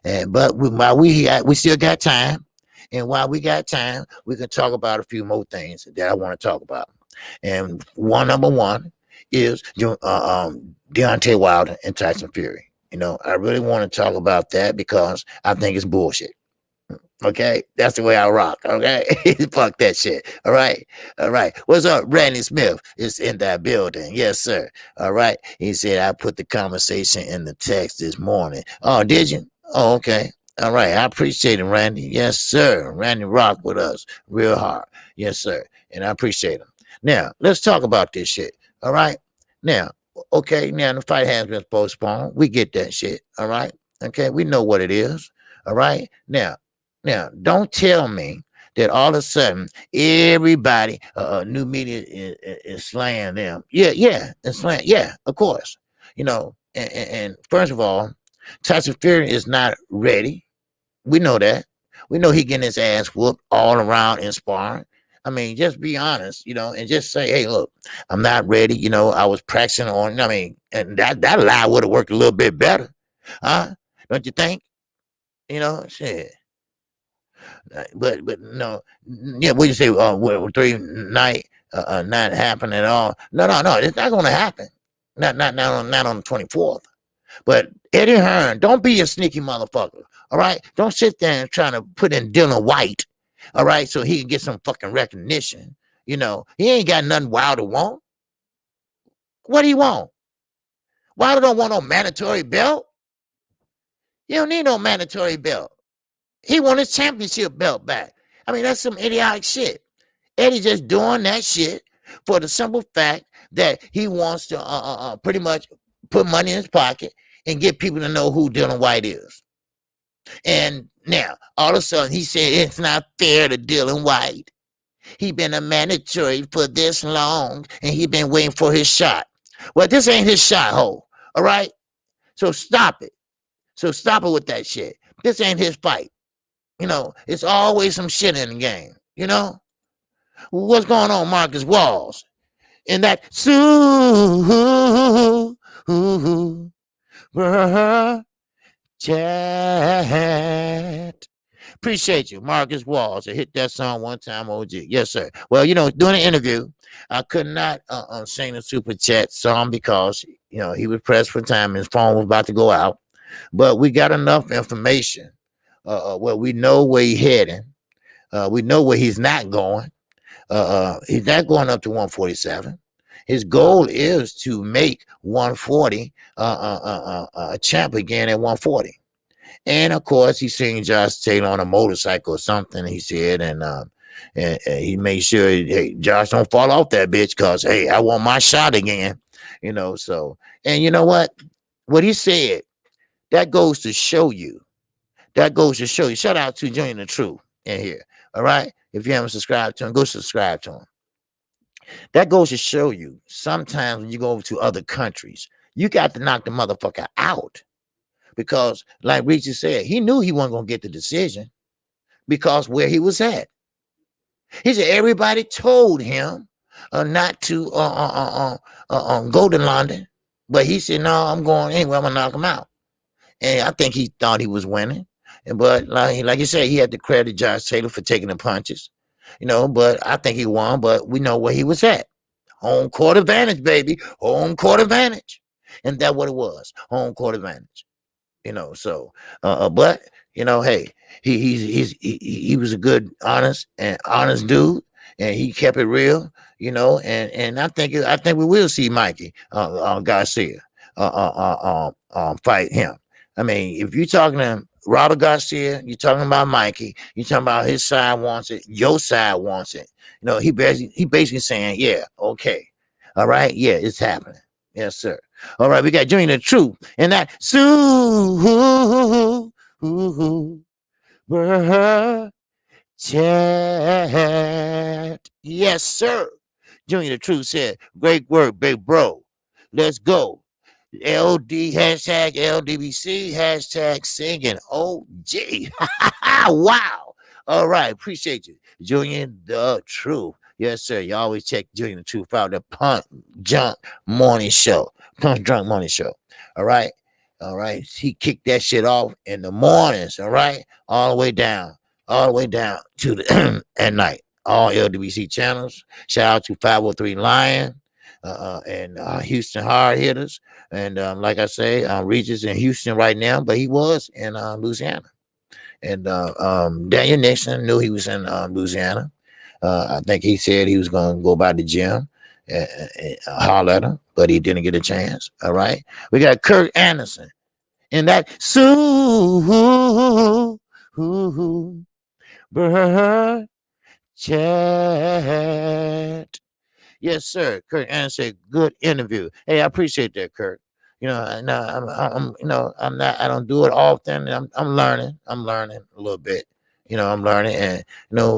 And but while we still got time, and while we got time, we can talk about a few more things that I want to talk about. And number one is Deontay Wilder and Tyson Fury. You know, I really want to talk about that because I think it's bullshit. Okay, that's the way I rock. Okay, fuck that shit. All right, all right. What's up, Randy Smith? Is in that building. Yes, sir. All right. He said I put the conversation in the text this morning. Oh, did you? Oh, okay. All right. I appreciate it, Randy. Yes, sir. Randy rock with us real hard. Yes, sir. And I appreciate him. Now let's talk about this shit. All right. Now, okay. Now the fight has been postponed. We get that shit. All right. Okay. We know what it is. All right. Now, don't tell me that all of a sudden everybody, new media is slaying them. Yeah, it's slaying. Yeah, of course. You know, and first of all, Tyson Fury is not ready. We know that. We know he getting his ass whooped all around in sparring. I mean, just be honest, you know, and just say, hey, look, I'm not ready. You know, I was practicing on. I mean, and that lie would have worked a little bit better, huh? Don't you think? You know, shit. But no, yeah. What you say? Three night not happen at all? No. It's not going to happen. Not on the 24th. But Eddie Hearn, don't be a sneaky motherfucker. All right, don't sit there and trying to put in Dylan White. All right, so he can get some fucking recognition. You know, he ain't got nothing Wilder want. What do you want? Wilder don't want no mandatory belt. You don't need no mandatory belt. He want his championship belt back. I mean, that's some idiotic shit. Eddie just doing that shit for the simple fact that he wants to pretty much put money in his pocket and get people to know who Dylan White is. And now, all of a sudden, he said it's not fair to Dylan White. He been a mandatory for this long, and he been waiting for his shot. Well, this ain't his shot, ho. All right? So stop it. So stop it with that shit. This ain't his fight. You know, it's always some shit in the game. You know? What's going on, Marcus Walls? In that chat. Appreciate you, Marcus Walls. I hit that song one time, OG. Yes, sir. Well, during the interview, I could not sing the super chat song because he was pressed for time. His phone was about to go out, but we got enough information. Well, we know where he's heading. We know where he's not going. He's not going up to 147. His goal is to make 140 a champ again at 140. And of course, he seen Josh Taylor on a motorcycle or something. He said, and he made sure, hey, Josh, don't fall off that bitch, because hey, I want my shot again. So, and you know what he said, that goes to show you. That goes to show you. Shout out to Junior the Truth in here. All right. If you haven't subscribed to him, go subscribe to him. That goes to show you, sometimes when you go over to other countries, you got to knock the motherfucker out. Because, like Regis said, he knew he wasn't going to get the decision because where he was at. He said everybody told him not to go to London. But he said, no, I'm going anyway. I'm going to knock him out. And I think he thought he was winning. But like you said, he had to credit Josh Taylor for taking the punches. But I think he won. But we know where he was at. Home court advantage, baby. Home court advantage. And that's what it was. Home court advantage. So but hey, he was a good, honest dude, and he kept it real, and I think we will see Mikey Garcia fight him. I mean, if you're talking to Robert Garcia, you're talking about Mikey, you're talking about his side wants it, your side wants it. He basically saying, yeah, okay, all right, yeah, it's happening. Yes, sir. All right, we got Junior the Truth, and that super chat. Yes, sir. Junior the Truth said, great work, big bro. Let's go. LD, hashtag LDBC, hashtag singing OG. Wow. All right, appreciate you. Junior the Truth. Yes, sir. You always check Junior the Truth out. The Punch Drunk Morning Show. Punch Drunk Morning Show. All right. All right. He kicked that shit off in the mornings. All right. All the way down to the at night. All LWC channels. Shout out to 503 Lion and Houston Hard Hitters. And like I say, Regis in Houston right now, but he was in Louisiana. And Daniel Nixon knew he was in Louisiana. I think he said he was going to go by the gym and holler at him, but he didn't get a chance. All right. We got Kurt Anderson in that super chat. Yes, sir. Kurt Anderson, good interview. Hey, I appreciate that, Kurt. I'm not. I don't do it often. I'm learning. I'm learning a little bit. I'm learning, and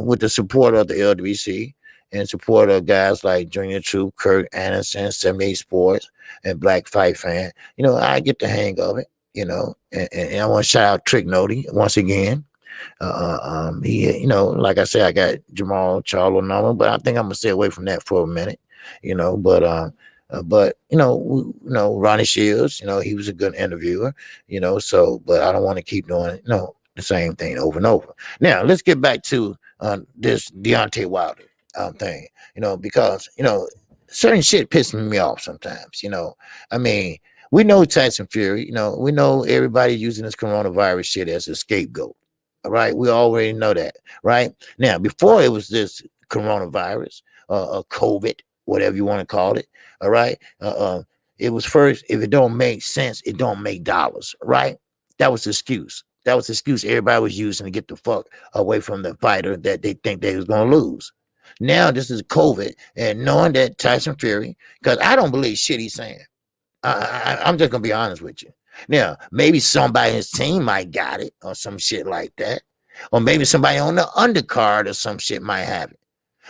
with the support of the LWC and support of guys like Junior Troop, Kurt Anderson, 78 Sports, and Black Fight Fan. I get the hang of it. And I want to shout out Trick Noti once again. He, like I said, I got Jamal Charlo number, but I think I'm gonna stay away from that for a minute. But Ronnie Shields, he was a good interviewer. So, but I don't want to keep doing the same thing over and over. Now let's get back to this Deontay Wilder thing. Because certain shit pisses me off sometimes. I mean, we know Tyson Fury. We know everybody using this coronavirus shit as a scapegoat. All right, we already know that, right? Now, before it was this coronavirus, COVID, whatever you want to call it, all right? It was first, if it don't make sense, it don't make dollars, right? That was the excuse. That was the excuse everybody was using to get the fuck away from the fighter that they think they was going to lose. Now, this is COVID, and knowing that Tyson Fury, because I don't believe shit he's saying. I'm just going to be honest with you. Now, maybe somebody in his team might got it or some shit like that. Or maybe somebody on the undercard or some shit might have it.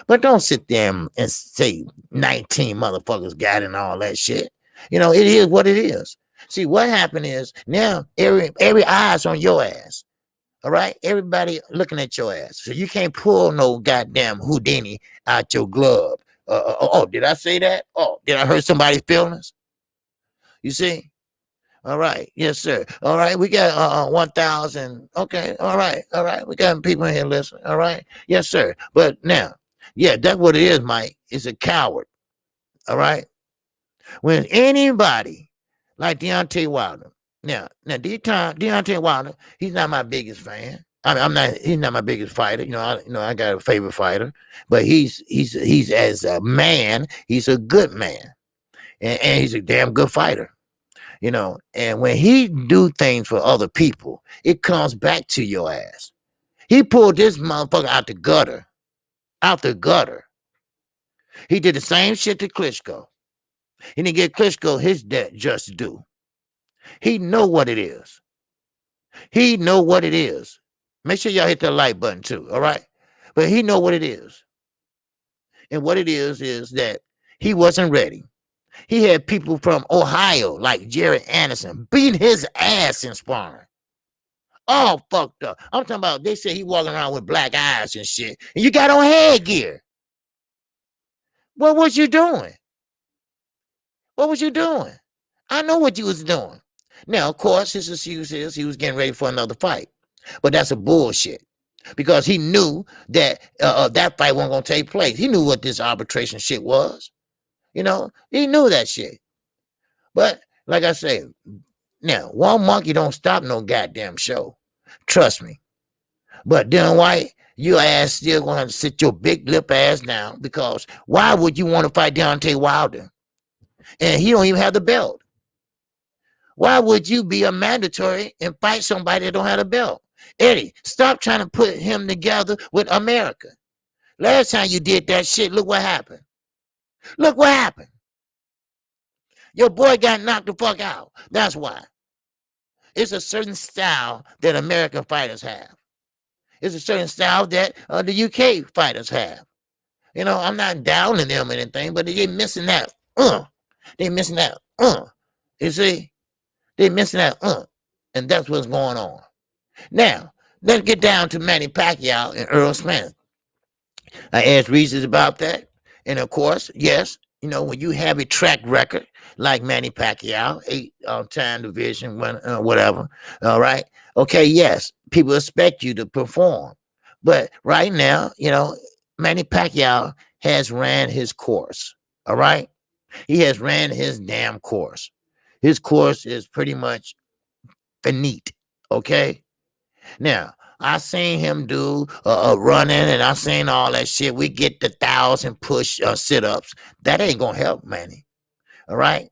But don't sit there and say 19 motherfuckers got it and all that shit. It is what it is. See, what happened is now every eye's on your ass. All right? Everybody looking at your ass. So you can't pull no goddamn Houdini out your glove. Did I say that? Oh, did I hurt somebody's feelings? You see? All right. Yes, sir. All right. We got 1,000. Okay. All right. All right. We got people in here listening. All right. Yes, sir. But now, yeah, that's what it is, Mike. It's a coward. All right. When anybody like Deontay Wilder, now Deontay Wilder, he's not my biggest fan. I mean, I'm not. He's not my biggest fighter. I got a favorite fighter, but he's as a man, he's a good man, and he's a damn good fighter. And when he do things for other people, it comes back to your ass. He pulled this motherfucker out the gutter, out the gutter. He did the same shit to Klitschko. He didn't get Klitschko his debt just due. He know what it is. He know what it is. Make sure y'all hit the like button too, all right? But he know what it is. And what it is that he wasn't ready. He had people from Ohio, like Jerry Anderson, beating his ass in sparring. All fucked up. I'm talking about, they say he walking around with black eyes and shit. And you got on headgear. What was you doing? What was you doing? I know what you was doing. Now, of course, his excuse is he was getting ready for another fight. But that's a bullshit. Because he knew that that fight wasn't going to take place. He knew what this arbitration shit was. He knew that shit. But, like I say, now, one monkey don't stop no goddamn show. Trust me. But Dylan White, your ass still going to sit your big lip ass down, because why would you want to fight Deontay Wilder? And he don't even have the belt. Why would you be a mandatory and fight somebody that don't have a belt? Eddie, stop trying to put him together with America. Last time you did that shit, look what happened. Look what happened. Your boy got knocked the fuck out. That's why. It's a certain style that American fighters have. It's a certain style that the UK fighters have. I'm not downing them or anything, but they missing that. They missing that. You see? They missing that. And that's what's going on. Now, let's get down to Manny Pacquiao and Earl Smith. I asked Regis about that. And of course, yes, when you have a track record like Manny Pacquiao, 8-time division, whatever, all right? Okay, yes, people expect you to perform. But right now, Manny Pacquiao has ran his course, all right? He has ran his damn course. His course is pretty much finite, okay? Now, I seen him do running, and I seen all that shit. We get the 1,000 push sit-ups. That ain't gonna help, Manny. All right.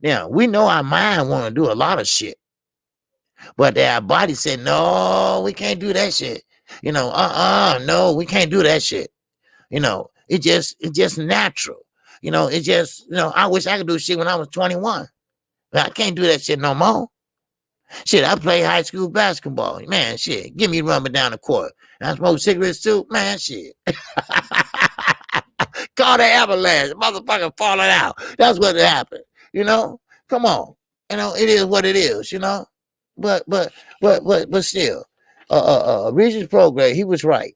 Now, we know our mind want to do a lot of shit, but our body said, no, we can't do that shit. No, we can't do that shit. It's just natural. It's just, I wish I could do shit when I was 21. But I can't do that shit no more. Shit, I play high school basketball. Man, shit, give me rubbing down the court. And I smoke cigarettes too. Man, shit. Call the ambulance. Motherfucker falling out. That's what happened. Come on. It is what it is, But still, Regis Prograis, he was right.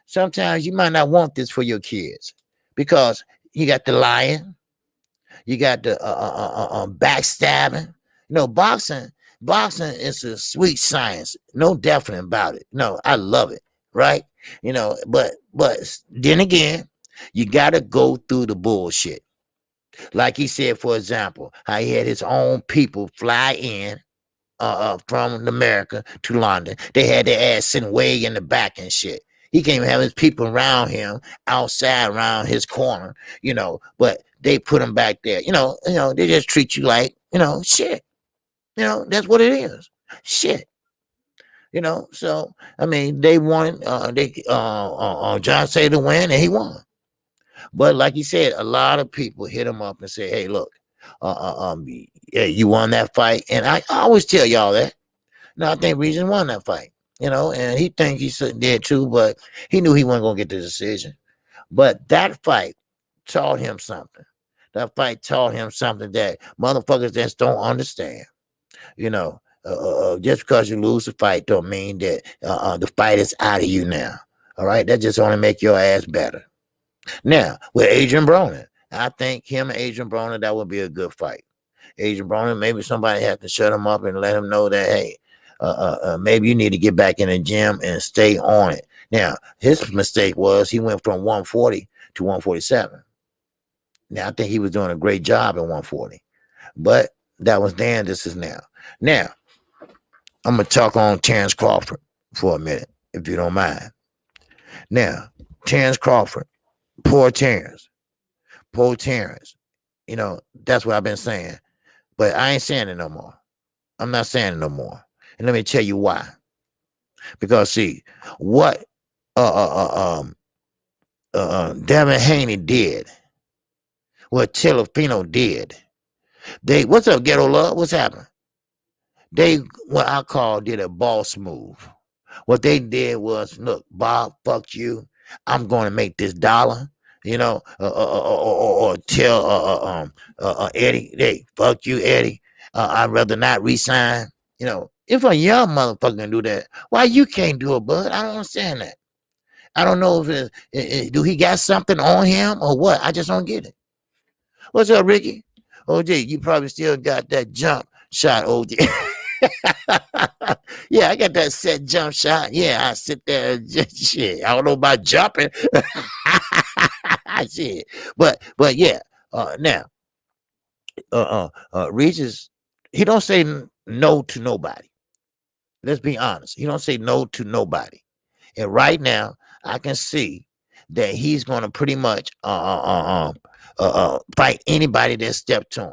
Sometimes you might not want this for your kids, because you got the lying, you got the backstabbing. Boxing is a sweet science. No definite about it. No, I love it. Right? But then again, you got to go through the bullshit. Like he said, for example, how he had his own people fly in from America to London. They had their ass sitting way in the back and shit. He can't even have his people around him, outside around his corner, but they put him back there. They just treat you like, shit. That's what it is. Shit. So I mean, they won. John Cena to win, and he won. But like he said, a lot of people hit him up and say, "Hey, look, yeah, you won that fight." And I always tell y'all that. I think Regis won that fight. And he thinks he did too, but he knew he wasn't gonna get the decision. But that fight taught him something. That fight taught him something that motherfuckers just don't understand. Just because you lose the fight don't mean that the fight is out of you now. All right, that just only make your ass better. Now with Adrian Broner, I think him and Adrian Broner, that would be a good fight. Adrian Broner. Maybe somebody has to shut him up and let him know that, hey, maybe you need to get back in the gym and stay on it. Now, his mistake was he went from 140 to 147. Now, I think he was doing a great job at 140, but that was then. This is now. Now, I'm going to talk on Terence Crawford for a minute, if you don't mind. Now, Terence Crawford, poor Terence, poor Terence. That's what I've been saying, but I ain't saying it no more. I'm not saying it no more. And let me tell you why. Because see, what Devin Haney did, what Telefino did, what's up, Ghetto Love? What's happening? They, what I call, did a boss move. What they did was, look, Bob, fuck you. I'm going to make this dollar, or tell Eddie, hey, fuck you, Eddie. I'd rather not resign. If a young motherfucker can do that, why you can't do it, bud? I don't understand that. I don't know if do he got something on him or what? I just don't get it. What's up, Ricky? OJ, you probably still got that jump shot, OJ. Yeah, I got that set jump shot. Yeah, I sit there and just shit. I don't know about jumping. Shit. But yeah. Now, Regis, he don't say no to nobody. Let's be honest. He don't say no to nobody. And right now, I can see that he's going to pretty much fight anybody that stepped to him.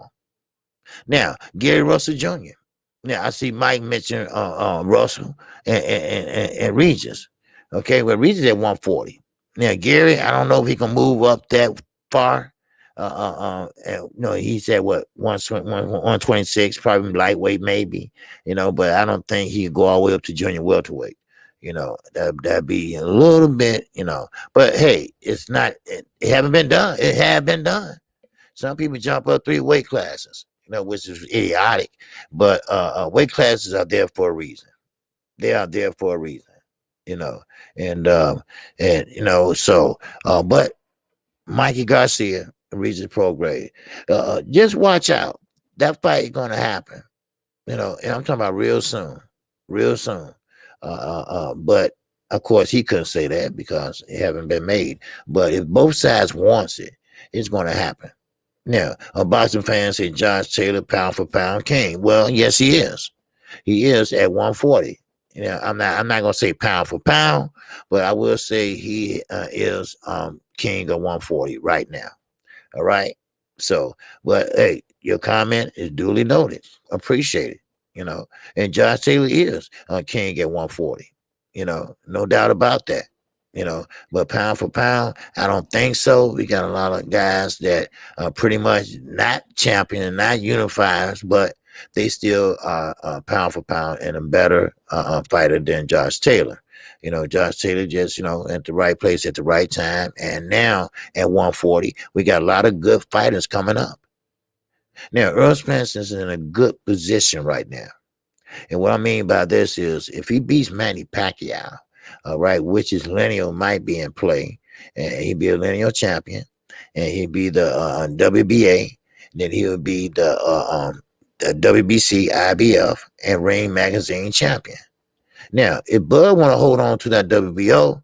Now, Gary Russell Jr. Now, I see Mike mention Russell and Regis. Okay, well, Regis at 140. Now, Gary, I don't know if he can move up that far. He said what 126, probably lightweight, maybe. But I don't think he could go all the way up to junior welterweight. That'd be a little bit. But hey, it's not. It haven't been done. It had been done. Some people jump up 3 weight classes, which is idiotic. But weight classes are there for a reason. They are there for a reason. But Mikey Garcia, Regis Prograis, just watch out. That fight is going to happen. And I'm talking about real soon. But of course he couldn't say that because it haven't been made. But if both sides wants it, it's going to happen. Now, a boxing fan say Josh Taylor pound for pound king. Well, yes, he is. He is at 140. I'm not gonna say pound for pound, but I will say he is king of 140 right now. All right. So, but hey, your comment is duly noted. Appreciate it. And Josh Taylor is king at 140. No doubt about that. But pound for pound, I don't think so. We got a lot of guys that are pretty much not champion and not unifiers, but they still are pound for pound and a better fighter than Josh Taylor. Josh Taylor just, at the right place at the right time. And now at 140, we got a lot of good fighters coming up. Now, Earl Spence is in a good position right now. And what I mean by this is if he beats Manny Pacquiao, right, which is lineal might be in play, and he'd be a lineal champion, and he'd be the WBA, then he would be the WBC, IBF, and Ring Magazine champion. Now, if Bud want to hold on to that WBO,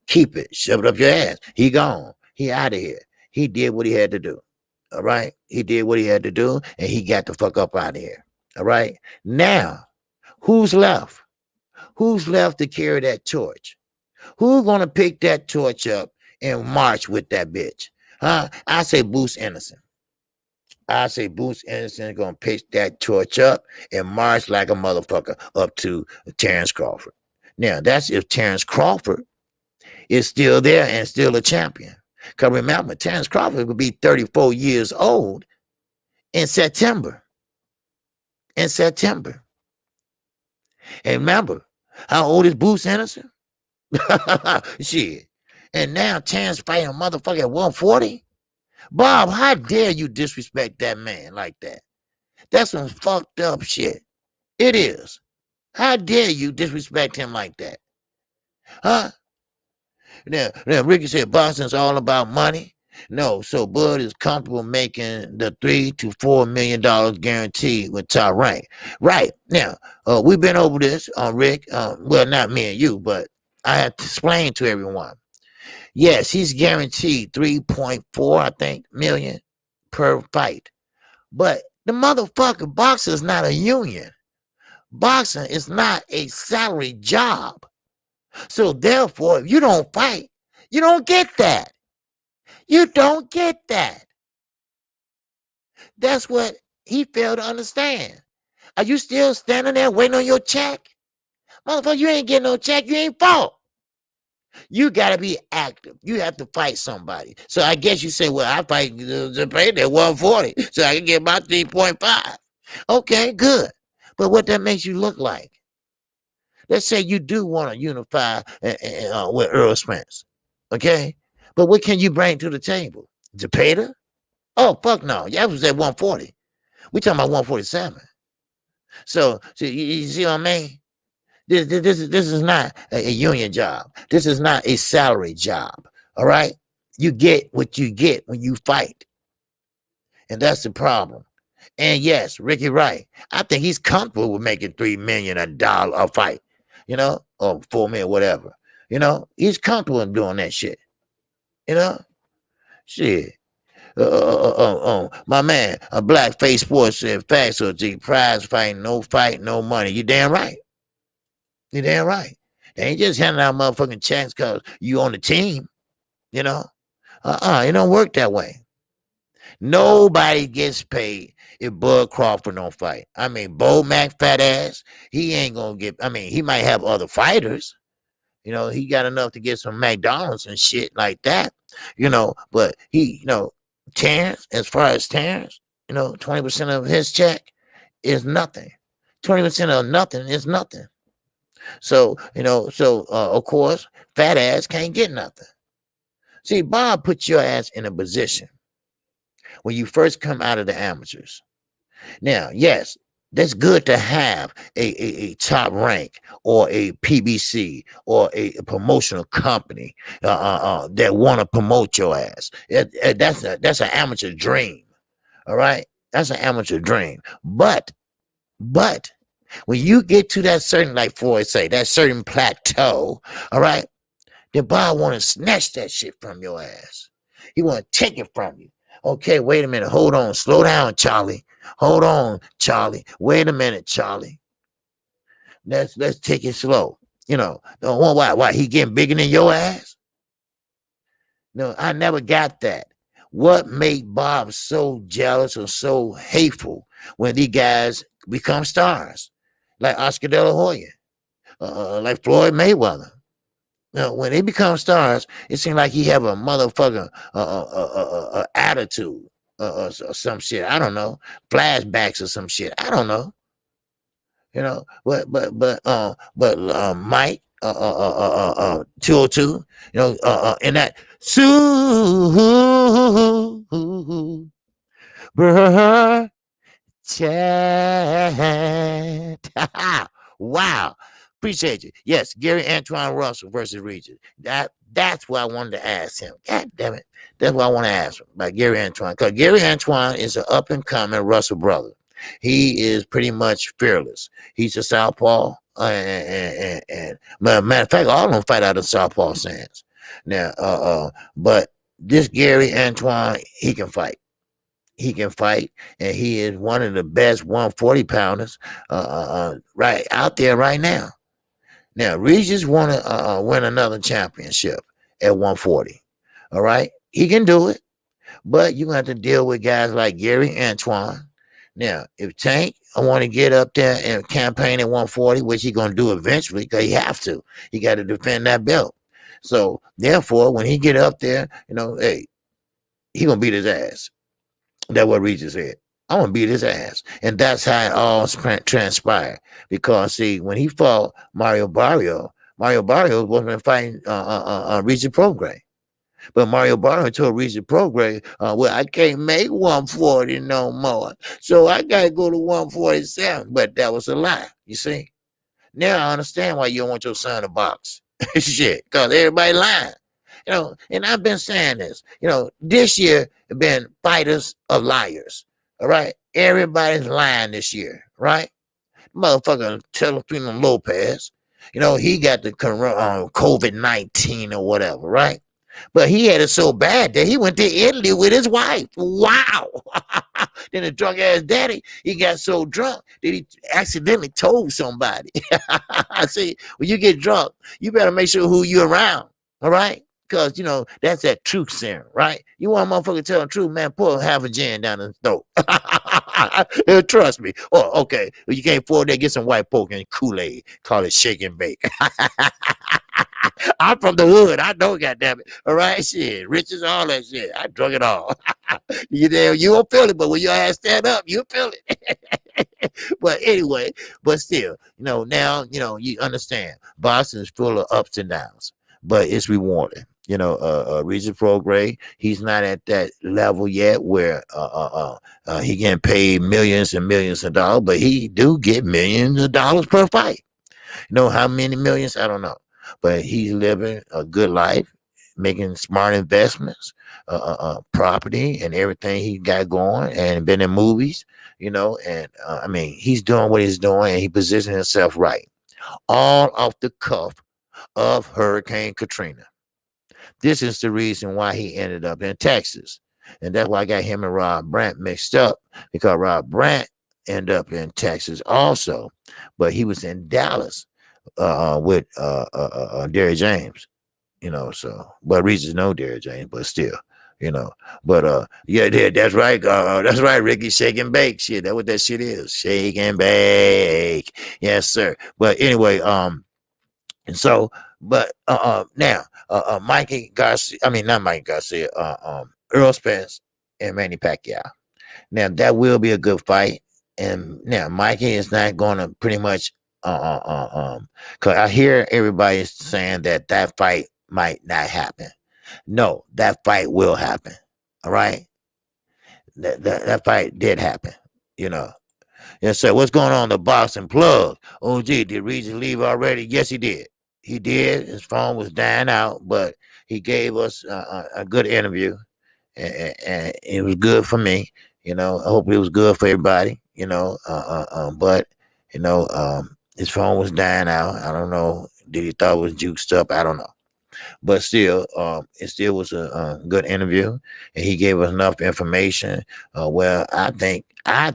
keep it, shove it up your ass. He gone. He out of here. He did what he had to do. All right? He did what he had to do, and he got the fuck up out of here. All right? Now, who's left? Who's left to carry that torch? Who's going to pick that torch up and march with that bitch? Huh? I say Bruce Anderson. I say Bruce Anderson is going to pick that torch up and march like a motherfucker up to Terence Crawford. Now, that's if Terence Crawford is still there and still a champion. Because remember, Terence Crawford will be 34 years old in September. And remember, how old is Bruce Anderson? Shit. And now Terence fighting a motherfucker at 140? Bob, how dare you disrespect that man like that? That's some fucked up shit. It is. How dare you disrespect him like that? Huh? Now Ricky said boxing's all about money. No, so Bud is comfortable making the $3 to $4 million guaranteed with Top Rank. Right now, we've been over this on Rick. Well, not me and you, but I have to explain to everyone. Yes, he's guaranteed 3.4, I think, million per fight. But the motherfucking boxer is not a union. Boxing is not a salary job. So therefore, if you don't fight, you don't get that. You don't get that. That's what he failed to understand. Are you still standing there waiting on your check? Motherfucker, you ain't getting no check. You ain't fought. You got to be active. You have to fight somebody. So I guess you say, well, I fight the pay at 140 so I can get my 3.5. Okay, good. But what that makes you look like? Let's say you do want to unify with Earl Spence. Okay? But what can you bring to the table? Japeda? Oh, fuck no. That was at 140. We talking about 147. So you see what I mean? This is not a union job. This is not a salary job. All right? You get what you get when you fight. And that's the problem. And yes, Ricky Wright, I think he's comfortable with making $3 million a fight, or 4 million, whatever. He's comfortable in doing that shit. Shit. My man, a black face sports said facts or the prize fighting, no fight, no money. You damn right. You damn right. They ain't just handing out motherfucking checks because you on the team. It don't work that way. Nobody gets paid if Bud Crawford don't fight. I mean, Bo Mac fat ass, he ain't gonna get. I mean, he might have other fighters. He got enough to get some McDonald's and shit like that. But he, Terence, as far as Terence, 20% of his check is nothing. 20% of nothing is nothing. So, of course, fat ass can't get nothing. See, Bob put your ass in a position when you first come out of the amateurs. Now, yes, that's good to have a top rank or a PBC or a promotional company that want to promote your ass. That's an amateur dream. All right, that's an amateur dream. But when you get to that certain, like Floyd say, that certain plateau, all right, then Bob want to snatch that shit from your ass. He want to take it from you. Okay, wait a minute. Hold on. Slow down, Charlie. Hold on, Charlie. Wait a minute, Charlie. Let's take it slow. Why? He getting bigger than your ass? No, I never got that. What made Bob so jealous or so hateful when these guys become stars? Like Oscar De La Hoya, like Floyd Mayweather. When they become stars, it seems like he have a motherfucking attitude or some shit. I don't know, flashbacks or some shit. I don't know. But Mike 202, in that super chat. Wow. Appreciate you. Yes, Gary Antoine Russell versus Regis. That's what I wanted to ask him. God damn it. That's what I want to ask him about Gary Antoine. Because Gary Antoine is an up-and-coming Russell brother. He is pretty much fearless. He's a southpaw. And matter of fact, all of them fight out of southpaw sands. Now, but this Gary Antoine, he can fight. He can fight, and he is one of the best 140 pounders right out there right now. Now, Regis want to win another championship at 140. All right, he can do it, but you have to deal with guys like Gary Antoine. Now, if Tank want to get up there and campaign at 140, which he's going to do eventually, because he have to, he got to defend that belt. So, therefore, when he get up there, hey, he gonna beat his ass. That's what Regis said. I'm gonna beat his ass, and that's how it all transpired. Because see, when he fought Mario Barrio wasn't fighting Regis Prograis, but Mario Barrio told Regis Prograis, "Well, I can't make 140 no more, so I gotta go to 147." But that was a lie. You see, now I understand why you don't want your son to box. Shit, because everybody lying. And I've been saying this. This year have been fighters of liars. All right, everybody's lying this year, right? Motherfucker Telefino Lopez, he got the COVID-19 or whatever, right? But he had it so bad that he went to Italy with his wife. Wow. Then the drunk ass daddy, he got so drunk that he accidentally told somebody. I see, when you get drunk, you better make sure who you around. All right? Because, that's that truth serum, right? You want a motherfucker to tell the truth, man, pour half a gin down his throat. Trust me. Oh, okay. Well, you can't afford that, get some white pork and Kool-Aid. Call it shake and bake. I'm from the hood. I know, goddammit. All right, shit. Riches, all that shit. I drunk it all. You won't feel it, but when your ass stand up, you feel it. But anyway, but still, now, you understand. Boston is full of ups and downs, but it's rewarding. Regis Prograis, he's not at that level yet where he getting paid millions and millions of dollars, but he do get millions of dollars per fight. How many millions? I don't know. But he's living a good life, making smart investments, property and everything he got going, and been in movies, and I mean, he's doing what he's doing, and he positioned himself right. All off the cuff of Hurricane Katrina. This is the reason why he ended up in Texas. And that's why I got him and Rob Brandt mixed up, because Rob Brandt ended up in Texas also, but he was in Dallas with Derry James, so, but Regis know Derry James, but still, yeah, that's right. That's right, Ricky, shake and bake. Shit, that's what that shit is. Shake and bake. Yes, sir. But anyway, and so, but now, Mikey Garcia, I mean, not Mikey Garcia, Earl Spence and Manny Pacquiao. Now, that will be a good fight. And now, Mikey is not going to pretty much, because I hear everybody saying that fight might not happen. No, that fight will happen. All right? That fight did happen, Yes, sir. What's going on? The boxing plug. Oh, gee, did Regis leave already? Yes, he did. He did. His phone was dying out, but he gave us a good interview, and it was good for me. I hope it was good for everybody. But his phone was dying out. I don't know. Did he thought it was juiced up? I don't know. But still, it still was a good interview, and he gave us enough information. Well, I think now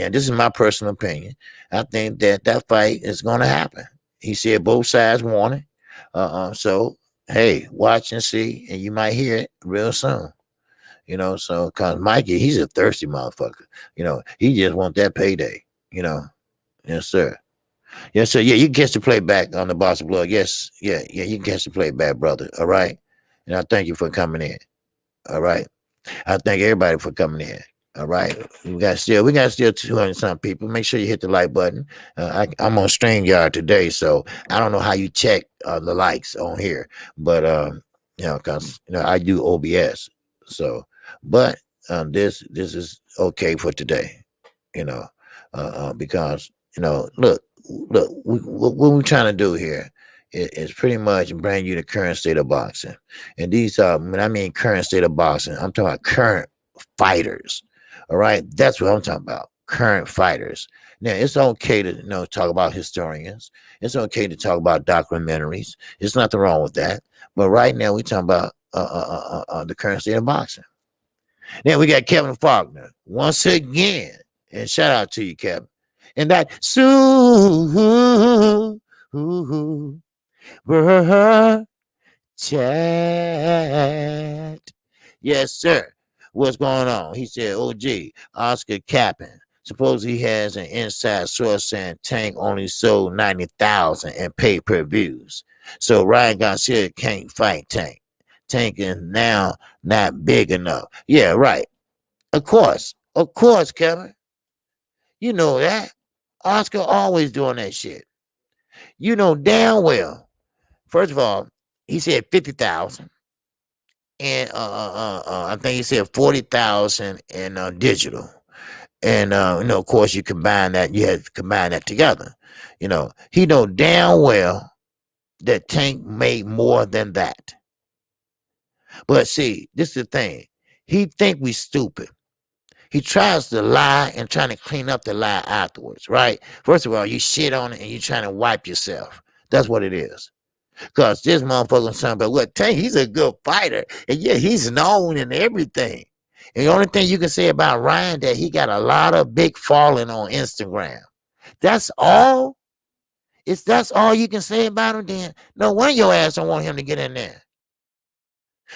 this is my personal opinion. I think that fight is going to happen. He said both sides want it. So hey, watch and see, and you might hear it real soon. So cause Mikey, he's a thirsty motherfucker. He just want that payday. Yes, sir. Yes, sir. Yeah, you can catch the playback on the Boston Blood. Yes, yeah, you can catch the playback, brother. All right. And I thank you for coming in. All right. I thank everybody for coming in. All right. We got still 200 some people. Make sure you hit the like button. I'm on StreamYard today, so I don't know how you check the likes on here, but because I do OBS. So, but this is okay for today. Because look, what we're trying to do here is pretty much bring you the current state of boxing. And these are, when I mean current state of boxing, I'm talking about current fighters. All right, that's what I'm talking about. Current fighters. Now, it's okay to talk about historians. It's okay to talk about documentaries. There's nothing wrong with that. But right now, we're talking about the current state of boxing. Then we got Kevin Faulkner once again, and shout out to you, Kevin. And that chat. Yes, sir. What's going on? He said, "Oh, gee, Oscar Kappen. Suppose he has an inside source saying Tank only sold 90,000 and pay-per-views. So Ryan Garcia can't fight Tank. Tank is now not big enough." Yeah, right. Of course, Kevin. You know that. Oscar always doing that shit. You know damn well. First of all, he said 50,000, and I think he said 40,000 in digital. And of course, you combine that. You had to combine that together. He know damn well that Tank made more than that. But see, this is the thing. He think we stupid. He tries to lie and trying to clean up the lie afterwards, right? First of all, you shit on it and you trying to wipe yourself. That's what it is. Because this motherfucker son, but what Tank, he's a good fighter. And yeah, he's known and everything. And the only thing you can say about Ryan that he got a lot of big following on Instagram. That's all. That's all you can say about him. Then no wonder your ass don't want him to get in there.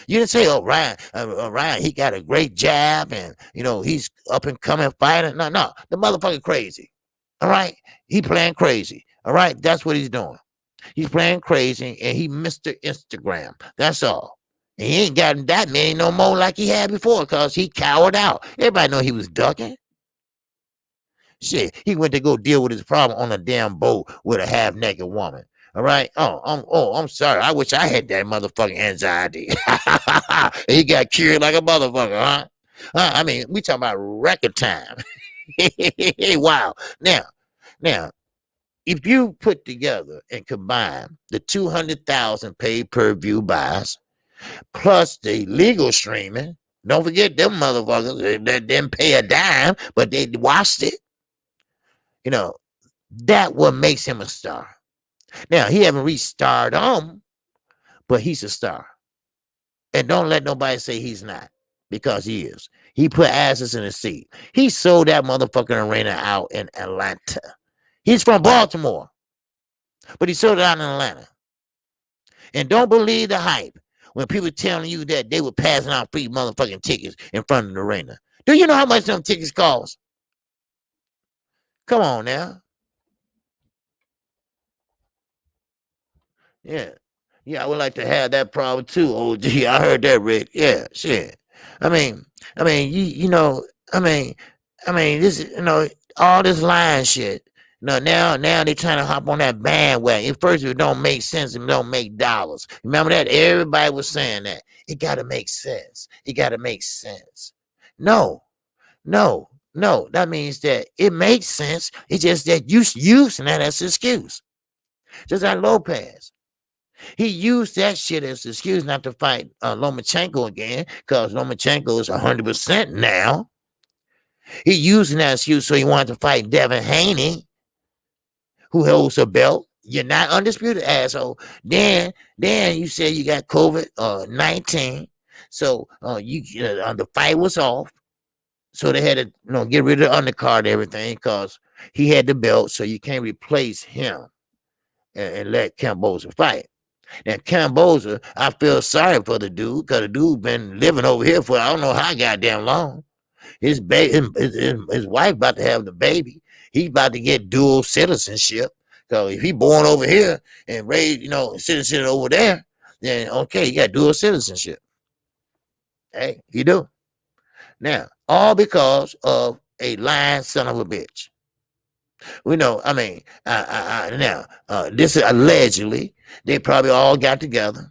You didn't say, "Oh, Ryan, he got a great jab, and he's up and coming fighter." No, no, the motherfucker crazy. All right, he playing crazy. All right, that's what he's doing. He's playing crazy, and he Mr. Instagram. That's all. And he ain't gotten that many no more like he had before, cause he cowered out. Everybody know he was ducking. Shit, he went to go deal with his problem on a damn boat with a half-naked woman. All right. I'm sorry. I wish I had that motherfucking anxiety. He got cured like a motherfucker, huh? I mean, we talking about record time. Wow. Now, if you put together and combine the 200,000 pay-per-view buys plus the legal streaming, don't forget them motherfuckers that didn't pay a dime, but they watched it. That what makes him a star. Now, he haven't reached stardom, but he's a star. And don't let nobody say he's not, because he is. He put asses in the seat. He sold that motherfucking arena out in Atlanta. He's from Baltimore, but he sold it out in Atlanta. And don't believe the hype when people telling you that they were passing out free motherfucking tickets in front of the arena. Do you know how much them tickets cost? Come on now. Yeah. Yeah, I would like to have that problem too, OG. I heard that, Rick. Yeah, shit. I mean, this all this lying shit. Now they trying to hop on that bandwagon. At first, it don't make sense and don't make dollars. Remember that? Everybody was saying that. It gotta make sense. It gotta make sense. No, no. That means that it makes sense. It's just that you using that as an excuse. Just like Lopez. He used that shit as an excuse not to fight Lomachenko again, because Lomachenko is 100% now. He using that excuse so he wanted to fight Devin Haney, who holds a belt. You're not undisputed, asshole. Then you said you got COVID-19, so the fight was off. So they had to get rid of the undercard and everything because he had the belt, so you can't replace him and let Camboza fight. Now, Camboza, I feel sorry for the dude because the dude been living over here for I don't know how goddamn long. His wife about to have the baby. He's about to get dual citizenship. So if he born over here and raised, citizenship over there, then okay, you got dual citizenship. Hey, you do. Now, all because of a lying son of a bitch. We know, this is allegedly, they probably all got together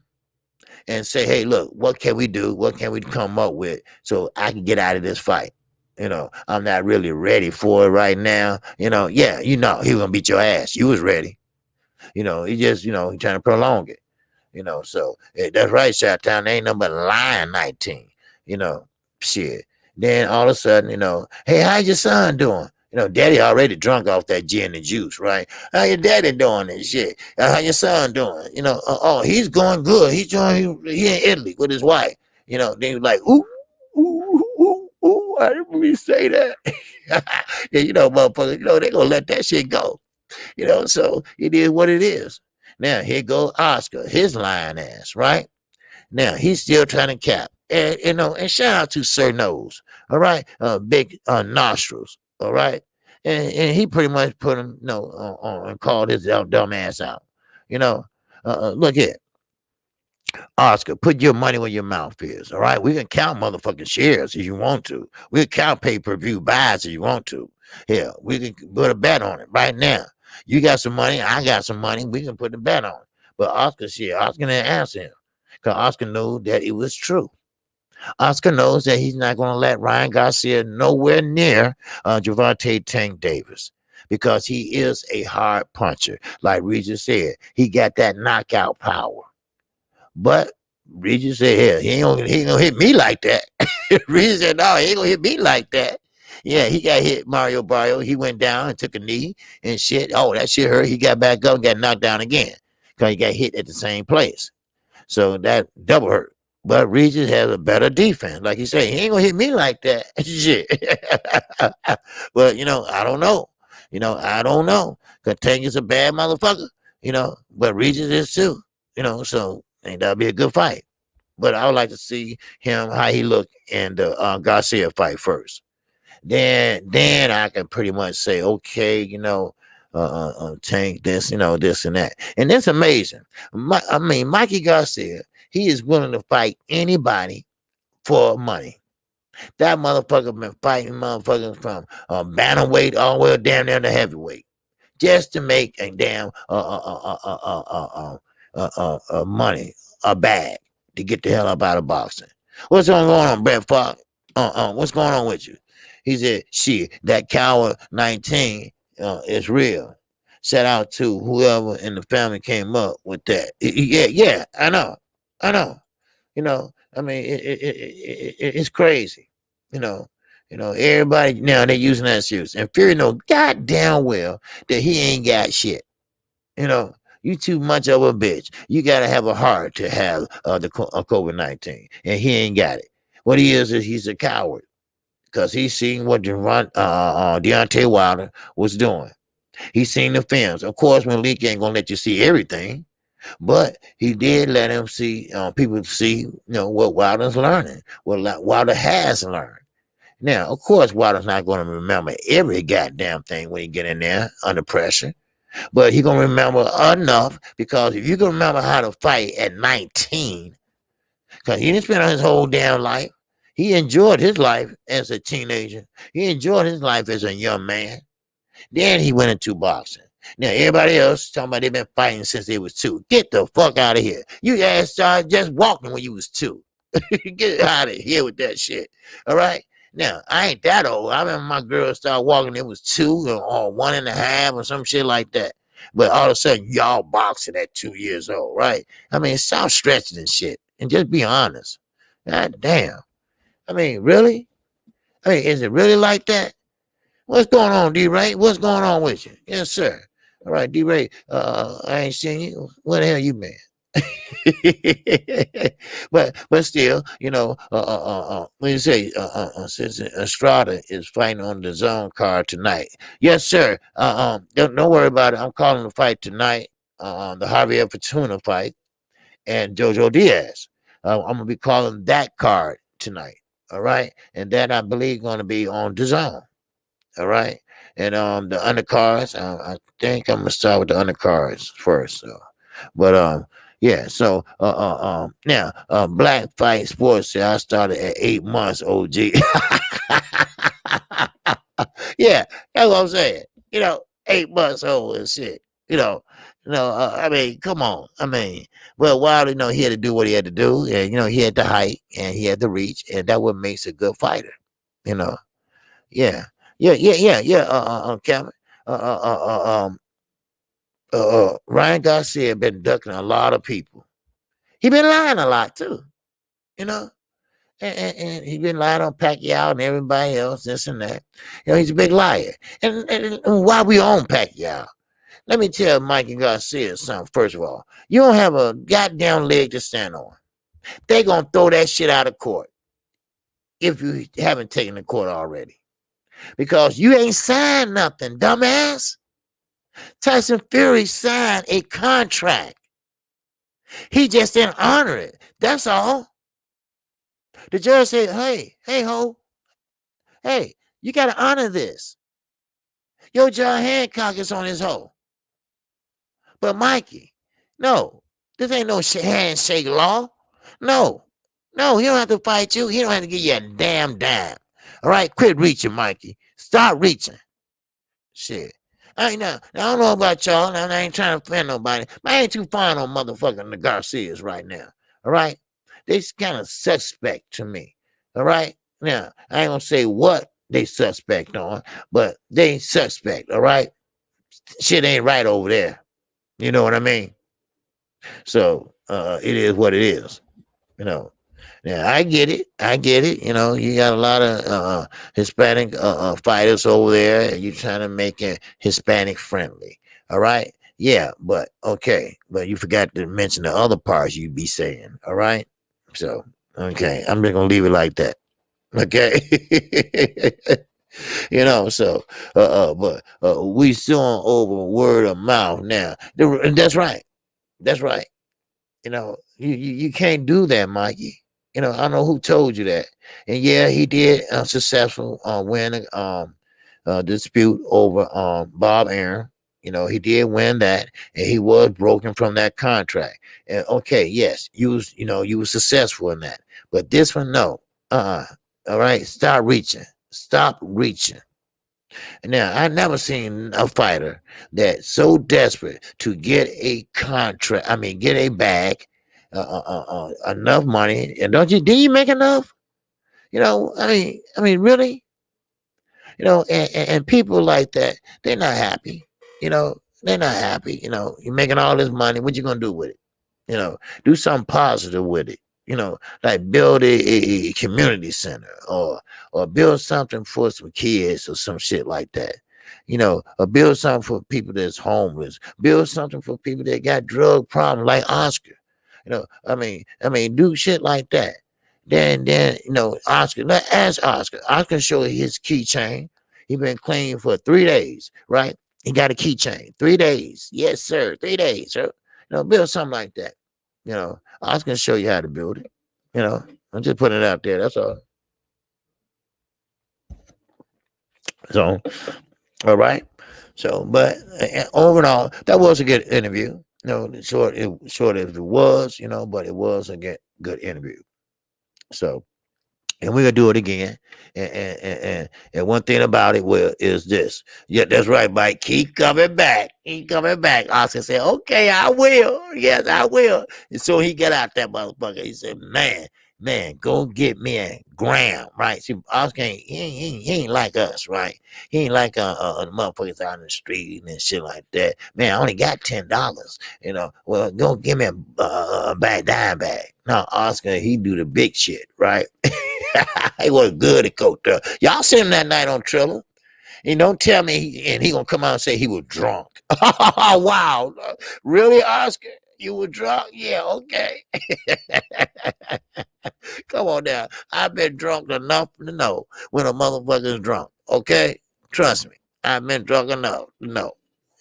and say, hey, look, what can we do? What can we come up with so I can get out of this fight? I'm not really ready for it right now. He was gonna beat your ass. You was ready. He just, he trying to prolong it. So that's right, Shot Town. Ain't nothing but lying 19. Shit. Then all of a sudden, hey, how's your son doing? Daddy already drunk off that gin and juice, right? How your daddy doing and shit? How your son doing? He's going good. He in Italy with his wife. Then he's like, ooh, I didn't really say that. Yeah, motherfucker, they gonna let that shit go. So it is what it is. Now, here go Oscar, his lying ass, right? Now, he's still trying to cap. And shout out to Sir Nose, all right? Big nostrils, all right? And he pretty much put him, on and called his dumb ass out. Look here. Oscar, put your money where your mouth is, all right? We can count motherfucking shares if you want to. We can count pay-per-view buys if you want to. Hell, we can put a bet on it right now. You got some money, I got some money, we can put a bet on it. But Oscar didn't answer him because Oscar knew that it was true. Oscar knows that he's not going to let Ryan Garcia nowhere near Gervonta Tank Davis because he is a hard puncher. Like Regis said, he got that knockout power. But Regis said, hell, he ain't gonna hit me like that. Regis said, no, he ain't gonna hit me like that. Yeah, he got hit Mario Barrio. He went down and took a knee and shit. Oh, that shit hurt. He got back up and got knocked down again because he got hit at the same place. So that double hurt. But Regis has a better defense. Like you say, he ain't gonna hit me like that. Shit. But I don't know. I don't know. Cause Tank is a bad motherfucker. But Regis is too. So ain't that'll be a good fight. But I would like to see him how he look in the Garcia fight first. Then I can pretty much say, okay, Tank, this and that. And that's amazing. Mikey Garcia, he is willing to fight anybody for money. That motherfucker been fighting motherfuckers from bantamweight all the way down there to heavyweight just to make a damn money, a bag to get the hell up out of boxing. What's going on, Brett Fox? What's going on with you? He said, shit, that coward 19 is real. Shout out to whoever in the family came up with that. Yeah, I know. I mean, it's crazy. Everybody now they're using that excuse. And Fury know goddamn well that he ain't got shit. You too much of a bitch. You gotta have a heart to have the COVID-19, and he ain't got it. What he is he's a coward because he's seen what Deontay Wilder was doing. He's seen the films. Of course, Malik ain't gonna let you see everything, but he did let him see. People see, what Wilder's learning, what Wilder has learned. Now, of course, Wilder's not going to remember every goddamn thing when he get in there under pressure. But he gonna remember enough because if you can remember how to fight at 19, because he didn't spend his whole damn life. He enjoyed his life as a teenager. He enjoyed his life as a young man. Then he went into boxing. Now everybody else talking about they been fighting since they was 2. Get the fuck out of here. You guys started just walking when you was 2. Get out of here with that shit. All right. Now, I ain't that old. I remember my girl started walking, it was 2 or 1.5 or some shit like that. But all of a sudden, y'all boxing at 2 years old, right? I mean, stop stretching and shit. And just be honest. God damn. I mean, really? I mean, is it really like that? What's going on, D-Ray? What's going on with you? Yes, sir. All right, D-Ray, I ain't seen you. Where the hell you been? but still, when you say since Estrada is fighting on the zone card tonight, yes, sir. Don't worry about it. I'm calling the fight tonight. The Javier Fortuna fight and Jojo Diaz. I'm gonna be calling that card tonight. All right, and that I believe going to be on the zone. All right, and the undercards. I think I'm gonna start with the undercards first. So. But yeah, so now Black Fight Sports. I started at 8 months, OG. Yeah, that's what I'm saying. 8 months old and shit. I mean, come on. I mean, well, Wilder, he had to do what he had to do, and he had the height and he had the reach, and that what makes a good fighter. You know, yeah, yeah. Kevin. Ryan Garcia been ducking a lot of people. He been lying a lot too, you know. And he been lying on Pacquiao and everybody else, this and that. He's a big liar. And why we own Pacquiao? Let me tell Mikey Garcia something. First of all, you don't have a goddamn leg to stand on. They gonna throw that shit out of court if you haven't taken the court already, because you ain't signed nothing, dumbass. Tyson Fury signed a contract. He just didn't honor it. That's all. The judge said, hey, ho, hey, you got to honor this. Yo, John Hancock is on his hoe. But Mikey, no, this ain't no handshake law. No, he don't have to fight you. He don't have to give you a damn dime. All right, quit reaching, Mikey. Stop reaching. Shit. I don't know about y'all. I ain't trying to offend nobody. But I ain't too fond on motherfucking the Garcias right now. All right? They kind of suspect to me. All right? Now, I ain't gonna say what they suspect on, but they suspect, all right? Shit ain't right over there. You know what I mean? So it is what it is. You know, yeah, I get it. I get it. You know, you got a lot of Hispanic fighters over there, and you're trying to make it Hispanic friendly. All right. Yeah, but okay. But you forgot to mention the other parts you'd be saying. All right. So, okay. I'm just going to leave it like that. Okay. So, but we still on over word of mouth now. And that's right. That's right. You can't do that, Mikey. I don't know who told you that. And yeah, he did successful win dispute over Bob Aaron. He did win that, and he was broken from that contract. And okay, yes, you was successful in that. But this one, no. All right, stop reaching. Stop reaching. Now, I never seen a fighter that's so desperate to get a contract. I mean, get a bag, enough money. And don't you? Do you make enough? Really? And people like that, they're not happy. They're not happy. You're making all this money. What you gonna do with it? Do something positive with it. Like build a community center or build something for some kids or some shit like that. Or build something for people that's homeless. Build something for people that got drug problems like Oscar. Do shit like that. Then Oscar. Let's ask Oscar. Oscar show his keychain. He been clean for 3 days, right? He got a keychain. 3 days, yes sir. 3 days, sir. Build something like that. I was gonna show you how to build it. I'm just putting it out there. That's all. So, all right. So, but overall, that was a good interview. Short as it was, but it was a good interview. So, and we're gonna do it again. And one thing about it is this. Yeah, that's right, Mike. Keep coming back. Keep coming back. Oscar said, "Okay, I will. Yes, I will." And so he got out that motherfucker. He said, "Man, go get me a gram." Right? See, Oscar he ain't like us, right? He ain't like the motherfuckers out in the street and shit like that. Man, I only got $10. Well, go give me a dime bag. No, Oscar, he do the big shit, right? He was good at Coach. Y'all seen him that night on Triller. And don't tell me and he gonna come out and say he was drunk. Wow. Really, Oscar? You were drunk? Yeah, okay. Come on now. I've been drunk enough to know when a motherfucker's drunk. Okay? Trust me. I've been drunk enough to know.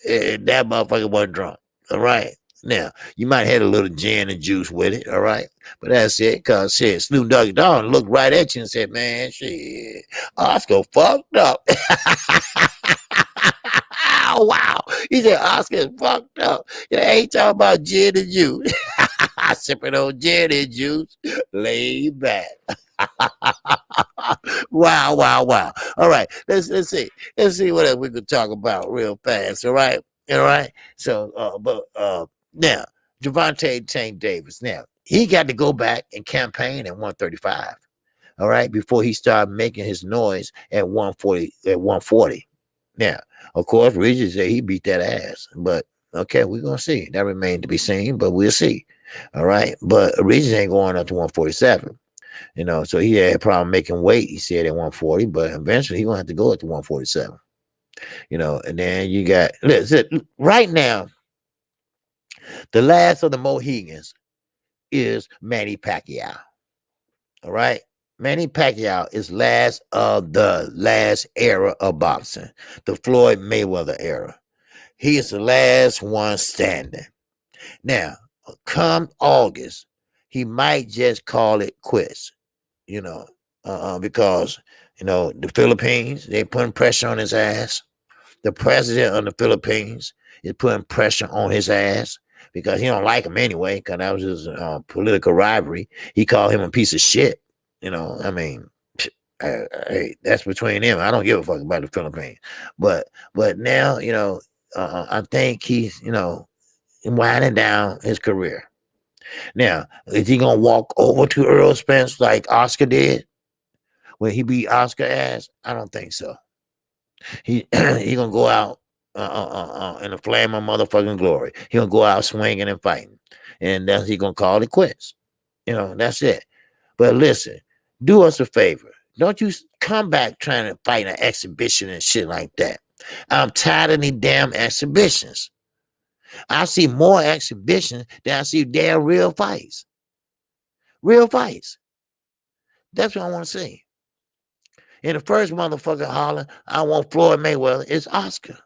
That motherfucker wasn't drunk. All right. Now, you might have had a little gin and juice with it, all right? But that's it, because shit, Snoop Doggy Dogg looked right at you and said, man, shit, Oscar fucked up. Oh, wow. He said, Oscar is fucked up. Ain't talking about gin and juice. Sipping on gin and juice, lay back. Wow, wow, wow. All right, let's see. Let's see what else we could talk about real fast. All right. All right. So, now, Javante Tank Davis. Now, he got to go back and campaign at 135. All right, before he started making his noise at 140. At 140. Now, of course, Regis said he beat that ass. But okay, we're gonna see. That remains to be seen, but we'll see. All right. But Regis ain't going up to 147. So he had a problem making weight, he said, at 140, but eventually he's gonna have to go up to 147. And then you got listen, right now, the last of the Mohegans is Manny Pacquiao. All right. Manny Pacquiao is last of the last era of boxing, the Floyd Mayweather era. He is the last one standing. Now, come August, he might just call it quits, because, the Philippines, they putting pressure on his ass. The president of the Philippines is putting pressure on his ass because he don't like him anyway, because that was his political rivalry. He called him a piece of shit. I mean, hey, that's between them. I don't give a fuck about the Philippines. But now, I think he's, winding down his career. Now, is he gonna walk over to Earl Spence like Oscar did when he beat Oscar ass? I don't think so. He gonna go out in a flame of motherfucking glory. He gonna go out swinging and fighting, and then he gonna call it quits. That's it. But listen, do us a favor. Don't you come back trying to fight an exhibition and shit like that. I'm tired of these damn exhibitions. I see more exhibitions than I see damn real fights. Real fights. That's what I want to see. In the first motherfucker holler, I want Floyd Mayweather, it's Oscar.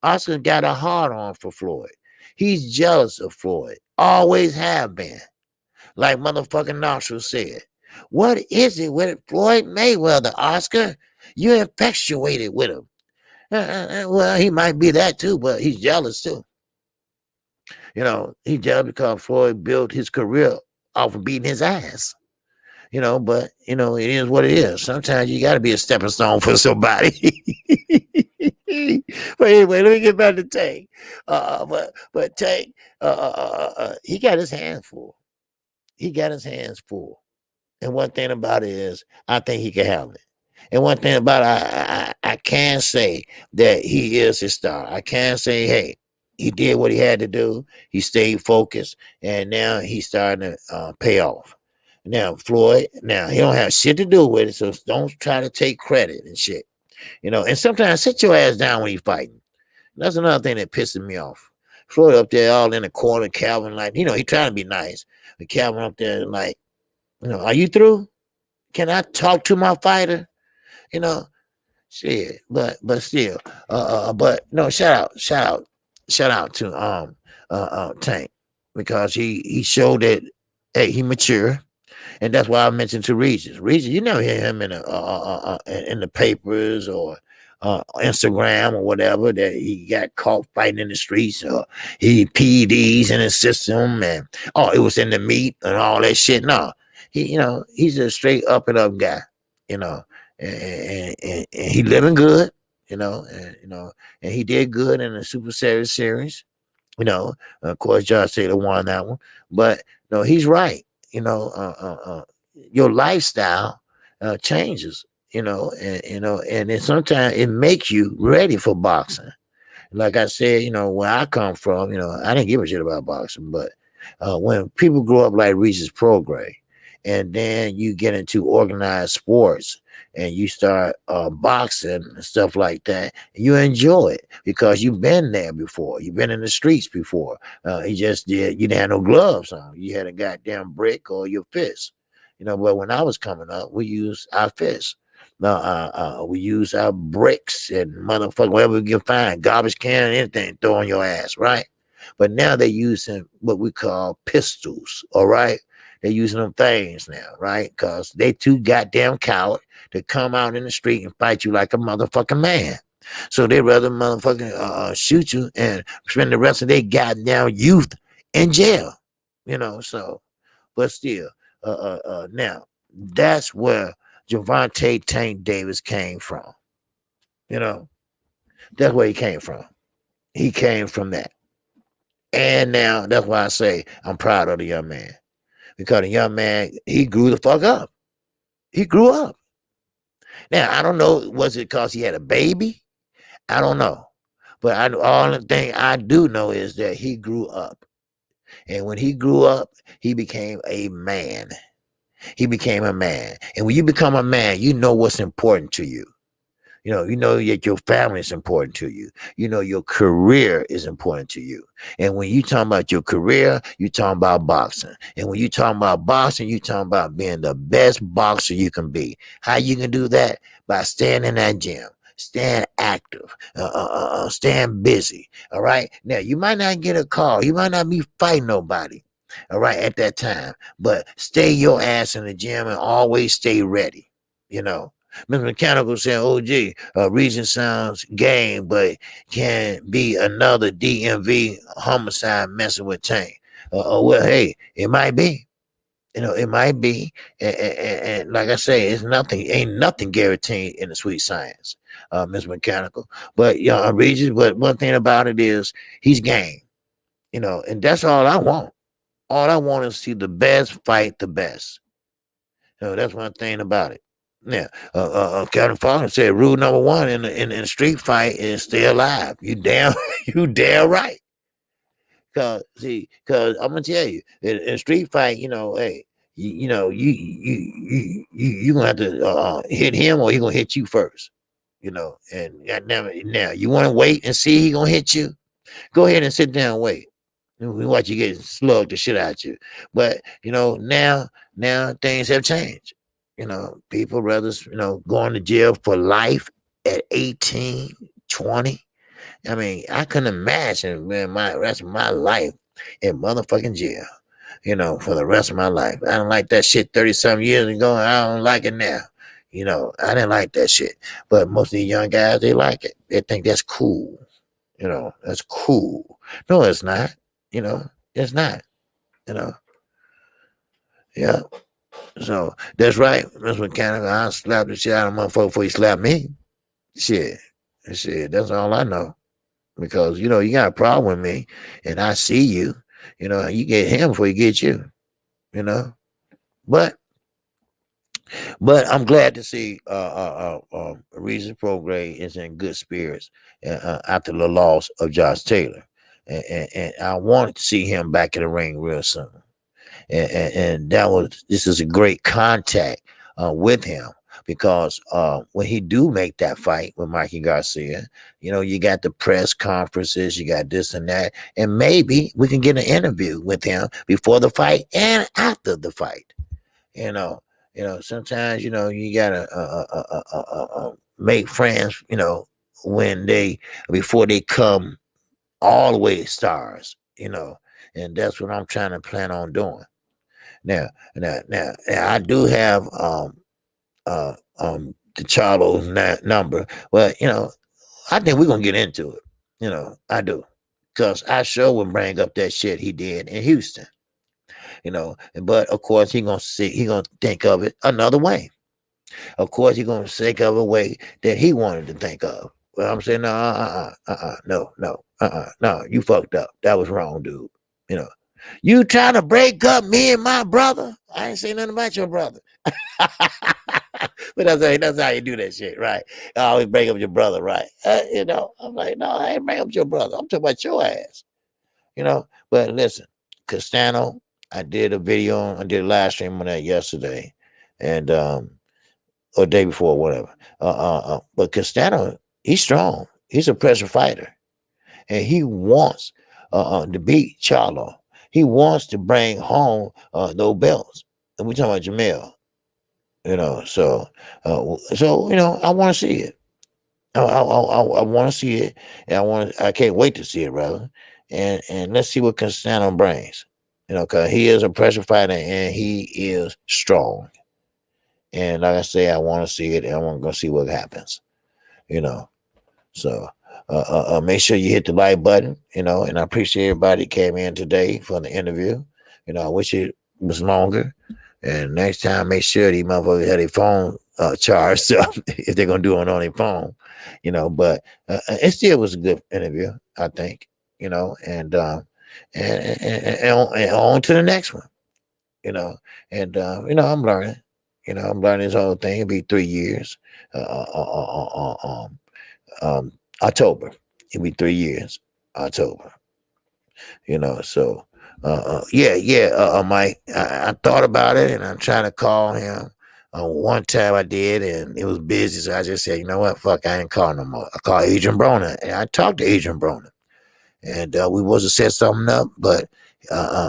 Oscar got a hard on for Floyd. He's jealous of Floyd. Always have been. Like motherfucking Nostril said. What is it with Floyd Mayweather, Oscar? You're infatuated with him. Well, he might be that too, but he's jealous too. He's jealous because Floyd built his career off of beating his ass. But it is what it is. Sometimes you got to be a stepping stone for somebody. But anyway, let me get back to Tank. But Tank, he got his hands full. He got his hands full. And one thing about it is, I think he can handle it. And one thing about it, I can say that he is his star. I can say, hey, he did what he had to do. He stayed focused, and now he's starting to pay off. Now, Floyd, he don't have shit to do with it, so don't try to take credit and shit. And sometimes sit your ass down when he's fighting. That's another thing that pisses me off. Floyd up there all in the corner, Calvin, like, he trying to be nice. But Calvin up there, like, are you through? Can I talk to my fighter? Shit. But still, but no, shout out to Tank, because he showed that, hey, he mature. And that's why I mentioned to Regis. Regis, you never hear him in the papers or Instagram or whatever that he got caught fighting in the streets, or he PEDs in his system, and it was in the meat and all that shit. No, he's a straight up and up guy, and he living good, and he did good in the Super Series. Of course, Josh Taylor won that one, but no, he's right. Your lifestyle changes, and then sometimes it makes you ready for boxing. Like I said, where I come from, I didn't give a shit about boxing, but when people grow up like Regis Prograis, and then you get into organized sports and you start boxing and stuff like that, you enjoy it because you've been there before. You've been in the streets before. You didn't have no gloves on. You had a goddamn brick or your fist. But when I was coming up, we used our fists. We use our bricks and motherfucker, whatever we can find, garbage can, anything, throw on your ass, right? But now they're using what we call pistols, all right? They're using them things now, right? Because they too goddamn coward to come out in the street and fight you like a motherfucking man. So they rather motherfucking shoot you and spend the rest of their goddamn youth in jail, so, but still, now, that's where Gervonta Tank Davis came from. That's where he came from. He came from that. And now, that's why I say I'm proud of the young man. Because the young man, he grew the fuck up. He grew up. Now, I don't know, was it because he had a baby? I don't know. But all the thing I do know is that he grew up. And when he grew up, he became a man. He became a man. And when you become a man, you know what's important to you. You know that your family is important to you. Your career is important to you. And when you talk about your career, you talking about boxing. And when you talking about boxing, you talking about being the best boxer you can be. How you can do that? By staying in that gym. Staying active, staying busy. All right. Now, you might not get a call. You might not be fighting nobody. All right. At that time, but stay your ass in the gym and always stay ready. Mr. Mechanical said, OG, Regis sounds game, but can be another DMV homicide messing with Tank. Well, hey, it might be. It might be. And like I say, ain't nothing guaranteed in the sweet science, Mr. Mechanical. But, Regis, but one thing about it is he's game, and that's all I want. All I want is to see the best fight the best. That's one thing about it. Yeah, Captain Falcon said rule number one in the street fight is stay alive. You damn right. Cause I'm gonna tell you, in street fight, hey, you gonna have to hit him, or he gonna hit you first. And now you want to wait and see he gonna hit you. Go ahead and sit down and wait. We watch you get slugged the shit out you. But now things have changed. People rather going to jail for life at 18, 20. I mean, I couldn't imagine, man, my rest of my life in motherfucking jail. For the rest of my life. I don't like that shit 30 some years ago. I don't like it now. I didn't like that shit. But most of the young guys, they like it. They think that's cool. That's cool. No, it's not. It's not. You know, yeah. So that's right, Mr. Mechanic. I'll slap the shit out of a motherfucker before he slap me. Shit. Shit. That's all I know. Because, you got a problem with me and I see you. You get him before he gets you. You know. But I'm glad to see Regis Prograis is in good spirits after the loss of Josh Taylor. And I want to see him back in the ring real soon. And this is a great contact with him, because when he do make that fight with Mikey Garcia, you got the press conferences, you got this and that, and maybe we can get an interview with him before the fight and after the fight. Sometimes you gotta make friends. When before they come all the way stars. And that's what I'm trying to plan on doing. Now, I do have the Charlo's number. Well, I think we're gonna get into it. I do, because I sure would bring up that shit he did in Houston. But of course he gonna think of it another way. Of course he gonna think of a way that he wanted to think of. Well, I'm saying no, no, you fucked up. That was wrong, dude. You know, you trying to break up me and my brother? I ain't saying nothing about your brother. But that's how you do that shit, right? I always break up your brother, right? I'm like, no, I ain't bring up your brother. I'm talking about your ass. But listen, Castano, I did a live stream on that yesterday, and or day before, whatever. But Castano, he's strong. He's a pressure fighter, and he wants to beat Charlo. He wants to bring home those belts. And we talking about Jamel, so I want to see it. I want to see it, and I can't wait to see it, rather. And let's see what Castano brings. Because he is a pressure fighter and he is strong. And like I say, I want to see it, and I want to go see what happens. So make sure you hit the like button. And I appreciate everybody that came in today for the interview. I wish it was longer. And next time, make sure these motherfuckers have their phone charged up if they're gonna do it on their phone. But it still was a good interview, I think. And on to the next one. I'm learning. I'm learning this whole thing. It'll be 3 years. October. It'll be 3 years. October. So Mike. I thought about it, and I'm trying to call him. One time I did, and it was busy, so I just said, you know what, fuck, I ain't calling no more. I called Adrian Broner, and I talked to Adrian Broner, and we was to set something up, but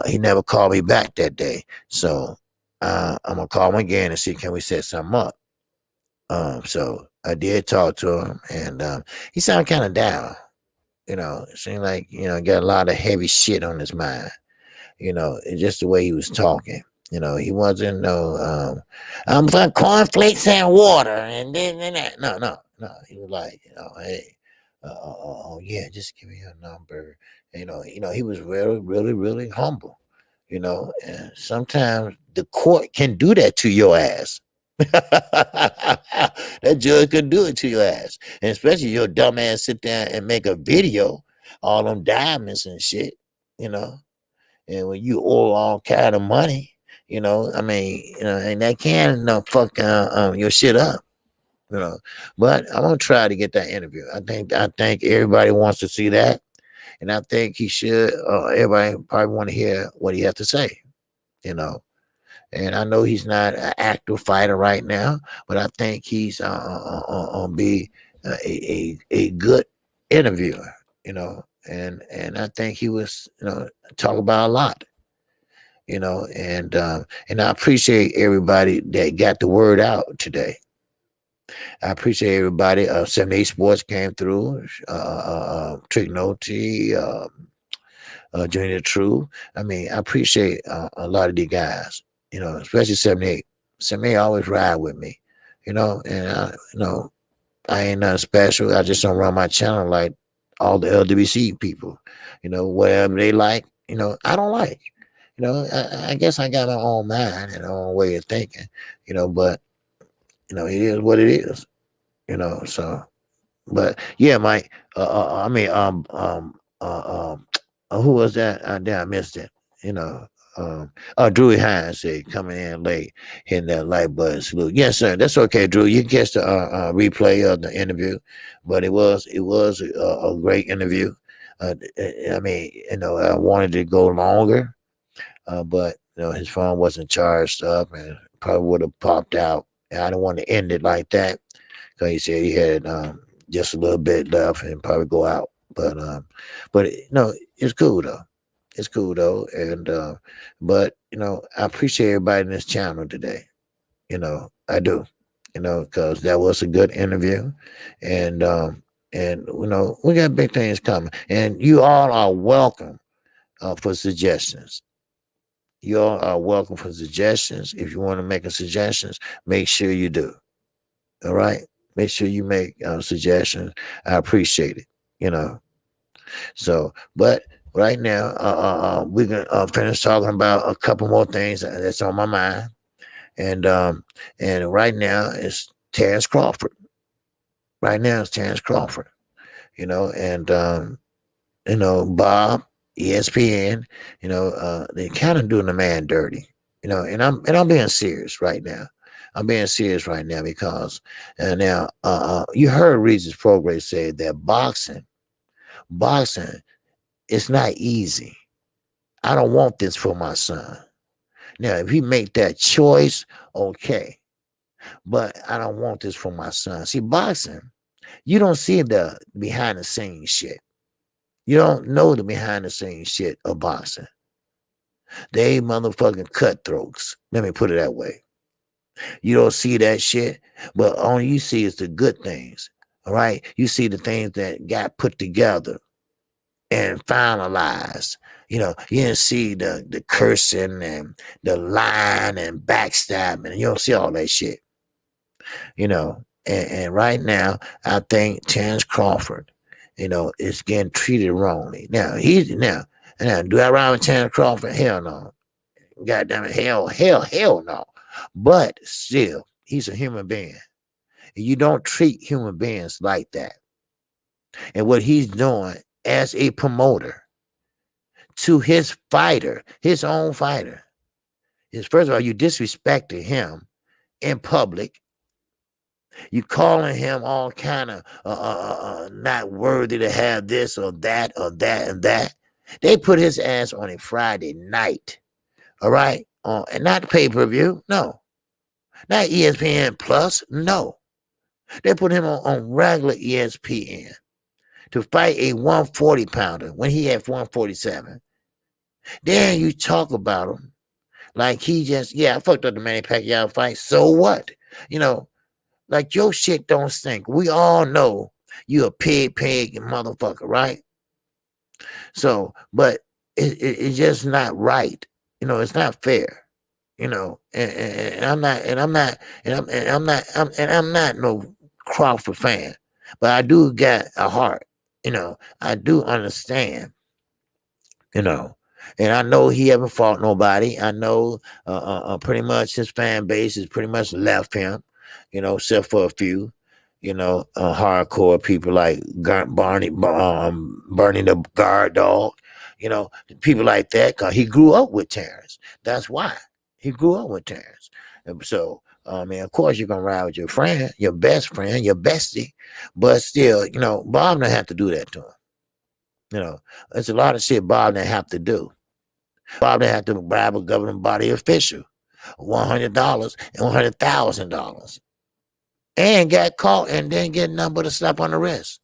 he never called me back that day. So I'm gonna call him again and see, can we set something up. So I did talk to him, and he sounded kind of down. It seemed like got a lot of heavy shit on his mind. It's just the way he was talking. He wasn't I'm for cornflakes and water and then and that. No. He was like, hey, yeah, just give me your number. He was really, really, really humble. And sometimes the court can do that to your ass. That judge could do it to your ass, and especially your dumb ass sit there and make a video, all them diamonds and shit. And when you owe all kind of money, I mean, and that can fuck your shit up. But I'm gonna try to get that interview. I think everybody wants to see that. and I think he should. Everybody probably want to hear what he has to say, you know. And I know he's not an active fighter right now, but I think he's be a good interviewer, you know. And I think he was, talk about a lot, and I appreciate everybody that got the word out today. I appreciate everybody. 78 Sports came through. Trick Noty, Junior True. I mean, I appreciate a lot of these guys, especially 78. 78 always ride with me, and I ain't nothing special. I just don't run my channel like all the LWC people, whatever they like, I don't like. I guess I got my own mind and my own way of thinking, but it is what it is, so but yeah, Mike. I mean, who was that? Damn, I missed it. You know, Drew Hines said coming in late, hitting that like button salute. Yes, sir. That's okay, Drew. You can catch the replay of the interview, but it was a great interview. I mean, I wanted to go longer, but his phone wasn't charged up and probably would have popped out. And I don't want to end it like that because he said he had just a little bit left and probably go out. But no, it's cool though. It's cool though, and but I appreciate everybody in this channel today. I do. Because that was a good interview, and we got big things coming, and you all are welcome for suggestions. You all are welcome for suggestions. If you want to make a suggestions, make sure you do. All right. Make sure you make suggestions. I appreciate it. You know. So, but right now, we're gonna finish talking about a couple more things that's on my mind, and right now it's Terence Crawford. Right now it's Terence Crawford. And Bob, ESPN. They kind of doing the man dirty. And I'm being serious right now. I'm being serious right now because now you heard Regis Prograis say that boxing it's not easy. I don't want this for my son. Now, if he make that choice, okay. But I don't want this for my son. See, boxing, you don't see the behind the scenes shit. You don't know the behind the scenes shit of boxing. They motherfucking cutthroats. Let me put it that way. You don't see that shit, but all you see is the good things. All right. You see the things that got put together and finalized. You didn't see the cursing and the lying and backstabbing. You don't see all that shit. And right now, I think Terence Crawford, is getting treated wrongly. Now, do I ride with Terence Crawford? Hell no. God damn it, hell no. But still, he's a human being. You don't treat human beings like that. And what he's doing as a promoter to his fighter, his own fighter, is first of all, you disrespecting him in public. You calling him all kind of not worthy to have this or that or that and that. They put his ass on a Friday night, all right, and not the pay-per-view, no, not ESPN Plus, no. They put him on regular ESPN to fight a 140 pounder when he had 147. Then you talk about him like he just, I fucked up the Manny Pacquiao fight. So what? Like your shit don't stink. We all know you a pig motherfucker, right? So, but it's just not right. It's not fair. And I'm not no Crawford fan, but I do got a heart. I do understand. you know. And I know he haven't fought nobody. I know pretty much his fan base has pretty much left him, except for a few, hardcore people like Bernie the guard dog, people like that. Cause he grew up with Terrence. That's why he grew up with Terrence. And so, I mean, of course, you're gonna ride with your friend, your best friend, your bestie, but still, Bob don't have to do that to him. You know, there's a lot of shit Bob didn't have to do. Bob didn't have to bribe a governing body official $100 and $100,000 and got caught and didn't get nothing but a slap on the wrist.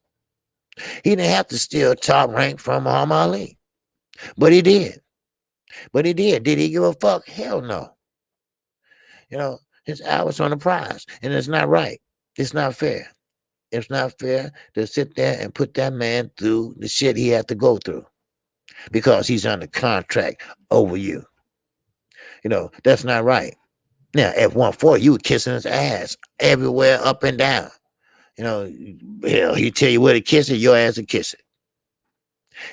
He didn't have to steal top rank from Muhammad Ali, but he did. But he did. Did he give a fuck? Hell no. You know, his hours on the prize, and it's not right. It's not fair. It's not fair to sit there and put that man through the shit he had to go through because he's under contract over you. You know, that's not right. Now, at 140, you were kissing his ass everywhere, up and down. You know, hell, he tell you where to kiss it, your ass to kiss it.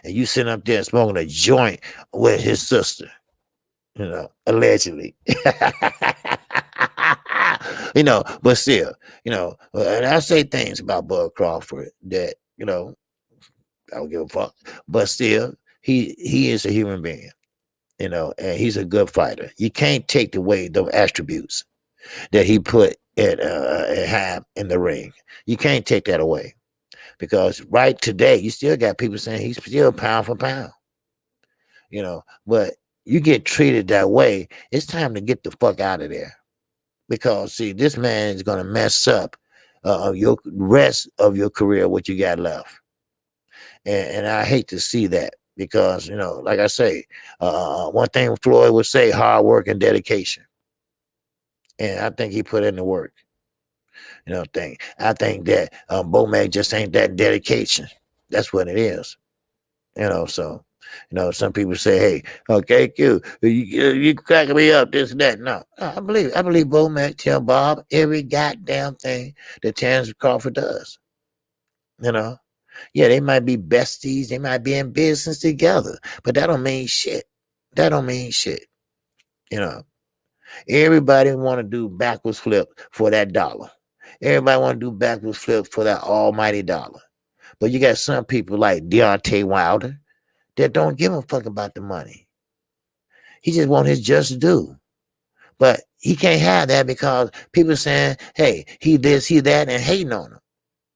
And you sitting up there smoking a joint with his sister, you know, allegedly. You know, but still, you know, and I say things about Bud Crawford that, you know, I don't give a fuck. But still, he is a human being, you know, and he's a good fighter. You can't take away the attributes that he put at have in the ring. You can't take that away because right today you still got people saying he's still pound for pound. You know, but you get treated that way, it's time to get the fuck out of there. Because see, this man is gonna mess up your rest of your career, what you got left, and I hate to see that because you know, like I say, one thing Floyd would say: hard work and dedication, and I think he put in the work. You know, I think that Bomac just ain't that dedication. That's what it is. You know, so you know, some people say, "Hey, okay, you cracking me up, this and that." No, I believe Bomac tell Bob every goddamn thing that Terence Crawford does. You know, yeah, they might be besties, they might be in business together, but that don't mean shit. That don't mean shit. You know, everybody want to do backwards flip for that dollar. Everybody want to do backwards flip for that almighty dollar. But you got some people like Deontay Wilder that don't give a fuck about the money. He just want his just due. But he can't have that because people saying, hey, he this, he that, and hating on him.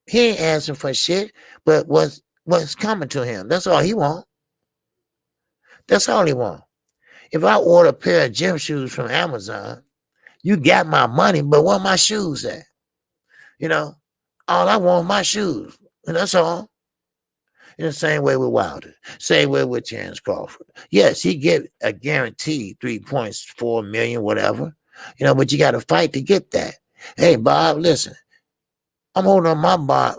He ain't asking for shit, but what's coming to him. That's all he want. That's all he want. If I order a pair of gym shoes from Amazon, you got my money, but where my shoes at? You know, all I want is my shoes. And that's all. In the same way with Wilder, same way with Terence Crawford. Yes, he get a guaranteed 3.4 million, whatever, you know, but you got to fight to get that. Hey, Bob, listen, I'm holding on my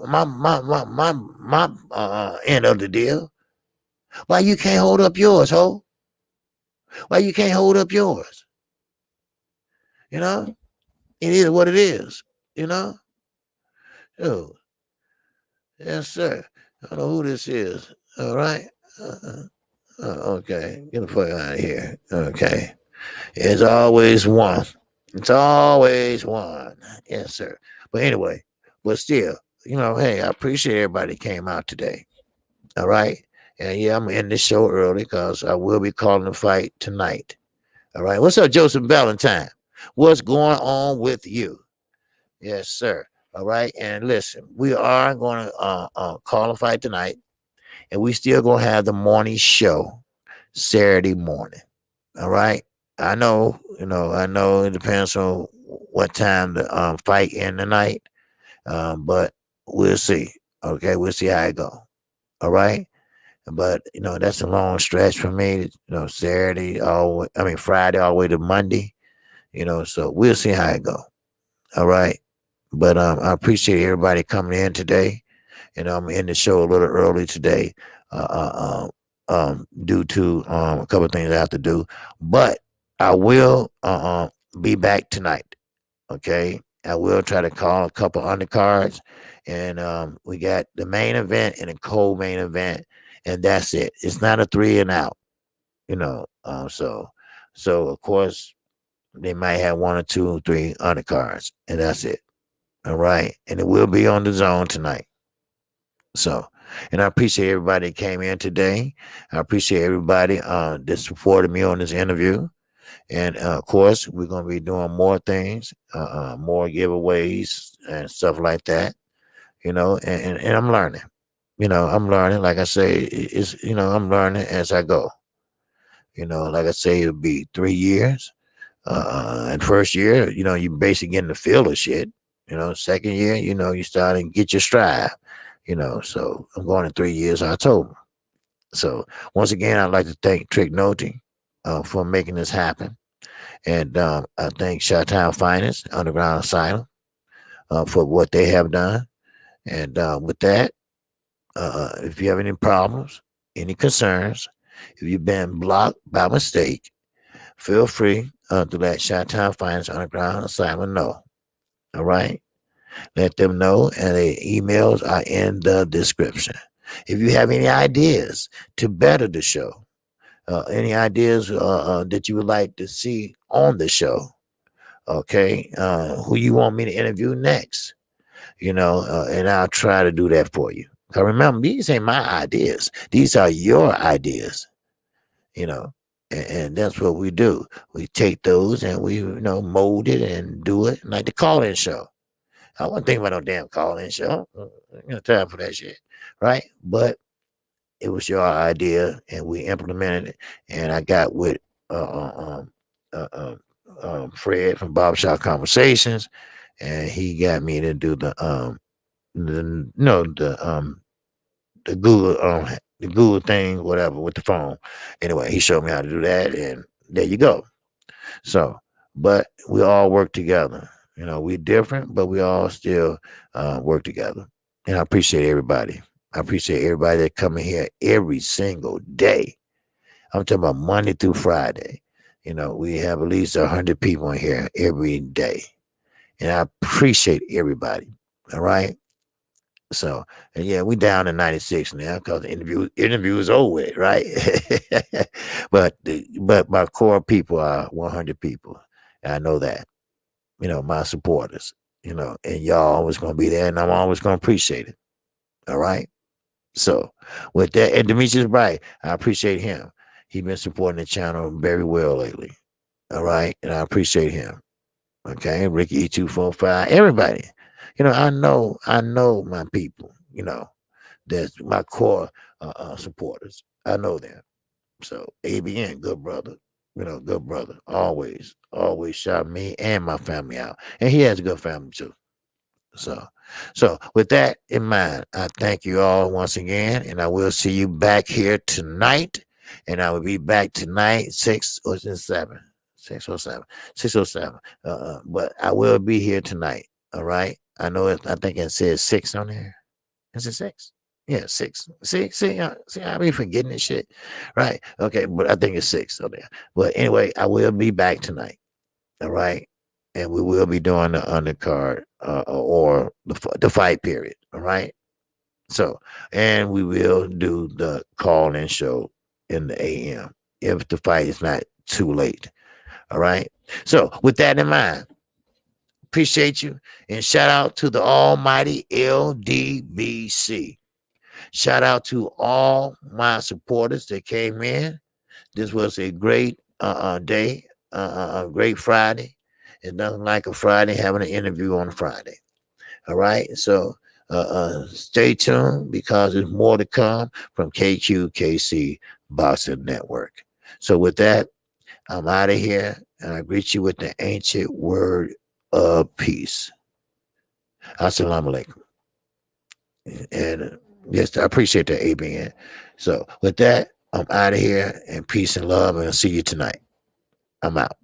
end of the deal. Why you can't hold up yours, ho? Why you can't hold up yours? You know, it is what it is. You know, oh, yes, sir. I don't know who this is. All right. Okay, get the fuck out of here. Okay. It's always one. It's always one. Yes, sir. But anyway, but still, you know, hey, I appreciate everybody that came out today. All right. And yeah, I'm gonna end this show early because I will be calling the fight tonight. All right. What's up, Joseph Valentine? What's going on with you? Yes, sir. All right. And listen, we are going to call a fight tonight, and we still gonna have the morning show Saturday morning. All right. I know it depends on what time the fight in the night. But we'll see. Okay, we'll see how it go. All right. But you know, that's a long stretch for me. You know, Friday all the way to Monday. You know, so we'll see how it go. All right. But I appreciate everybody coming in today. And I'm in the show a little early today. Due to a couple of things I have to do. But I will be back tonight. Okay. I will try to call a couple undercards. And we got the main event and a co-main event. And that's it. It's not a 3 and out, you know. So of course they might have 1 or 2 or 3 undercards. And that's it. All right. And it will be on the zone tonight. So, and I appreciate everybody that came in today. I appreciate everybody that supported me on this interview. And of course, we're going to be doing more things, more giveaways and stuff like that, you know, and I'm learning. I'm learning. Like I say, it's I'm learning as I go. Like I say, it'll be 3 years. And first year, you basically getting the feel of shit. Second year, you start and get your stride. So I'm going in 3 years October. So once again, I'd like to thank Trick Noty for making this happen. And I thank Chi-Town Finance, Underground Asylum, for what they have done. And with that, if you have any problems, any concerns, if you've been blocked by mistake, feel free to let Chi-Town Finance, Underground Asylum know. All right? Let them know, and the emails are in the description. If you have any ideas to better the show, any ideas that you would like to see on the show, okay, who you want me to interview next, and I'll try to do that for you. Because remember, these ain't my ideas. These are your ideas, you know, and that's what we do. We take those and we, mold it and do it like the call-in show. I wasn't thinking about no damn call-in show. Ain't got time for that shit, right? But it was your idea, and we implemented it. And I got with uh, um, uh, Fred from Barbershop Conversations, and he got me to do the no the Google thing, whatever, with the phone. Anyway, he showed me how to do that, and there you go. So, but we all work together. We different, but we all still work together. And I appreciate everybody. I appreciate everybody that come in here every single day. I'm talking about Monday through Friday. We have at least 100 people in here every day. And I appreciate everybody. All right. So, and yeah, we down to 96 now because the interview is over with, right? but my core people are 100 people. And I know that, my supporters, and y'all always going to be there, and I'm always going to appreciate it. All right. So with that, and Demetrius Bright, I appreciate him. He's been supporting the channel very well lately. All right. And I appreciate him. Okay. Ricky E245, everybody. I know my people, that's my core supporters. I know them. So ABN, good brother. Good brother. Always shout me and my family out. And he has a good family too. So with that in mind, I thank you all once again, and I will see you back here tonight. And I will be back tonight, 6 or 7, 6 or 7, 6 or 7. But I will be here tonight. All right. I know it. I think it says 6 on there. Is it 6? Yeah, 6. See, I be forgetting this shit. Right. Okay, but I think it's 6 on there. But anyway, I will be back tonight. All right. And we will be doing the undercard or the fight period. All right. So, and we will do the call in show in the AM if the fight is not too late. All right. So, with that in mind, appreciate you, and shout out to the almighty LDBC. Shout out to all my supporters that came in. This was a great day, a great Friday. It's nothing like a Friday having an interview on a Friday. All right. So stay tuned because there's more to come from KQKC Boxing Network. So with that, I'm out of here, and I greet you with the ancient word of peace. Assalamu alaikum. And yes, I appreciate that, ABN. So with that, I'm out of here, and peace and love, and I'll see you tonight. I'm out.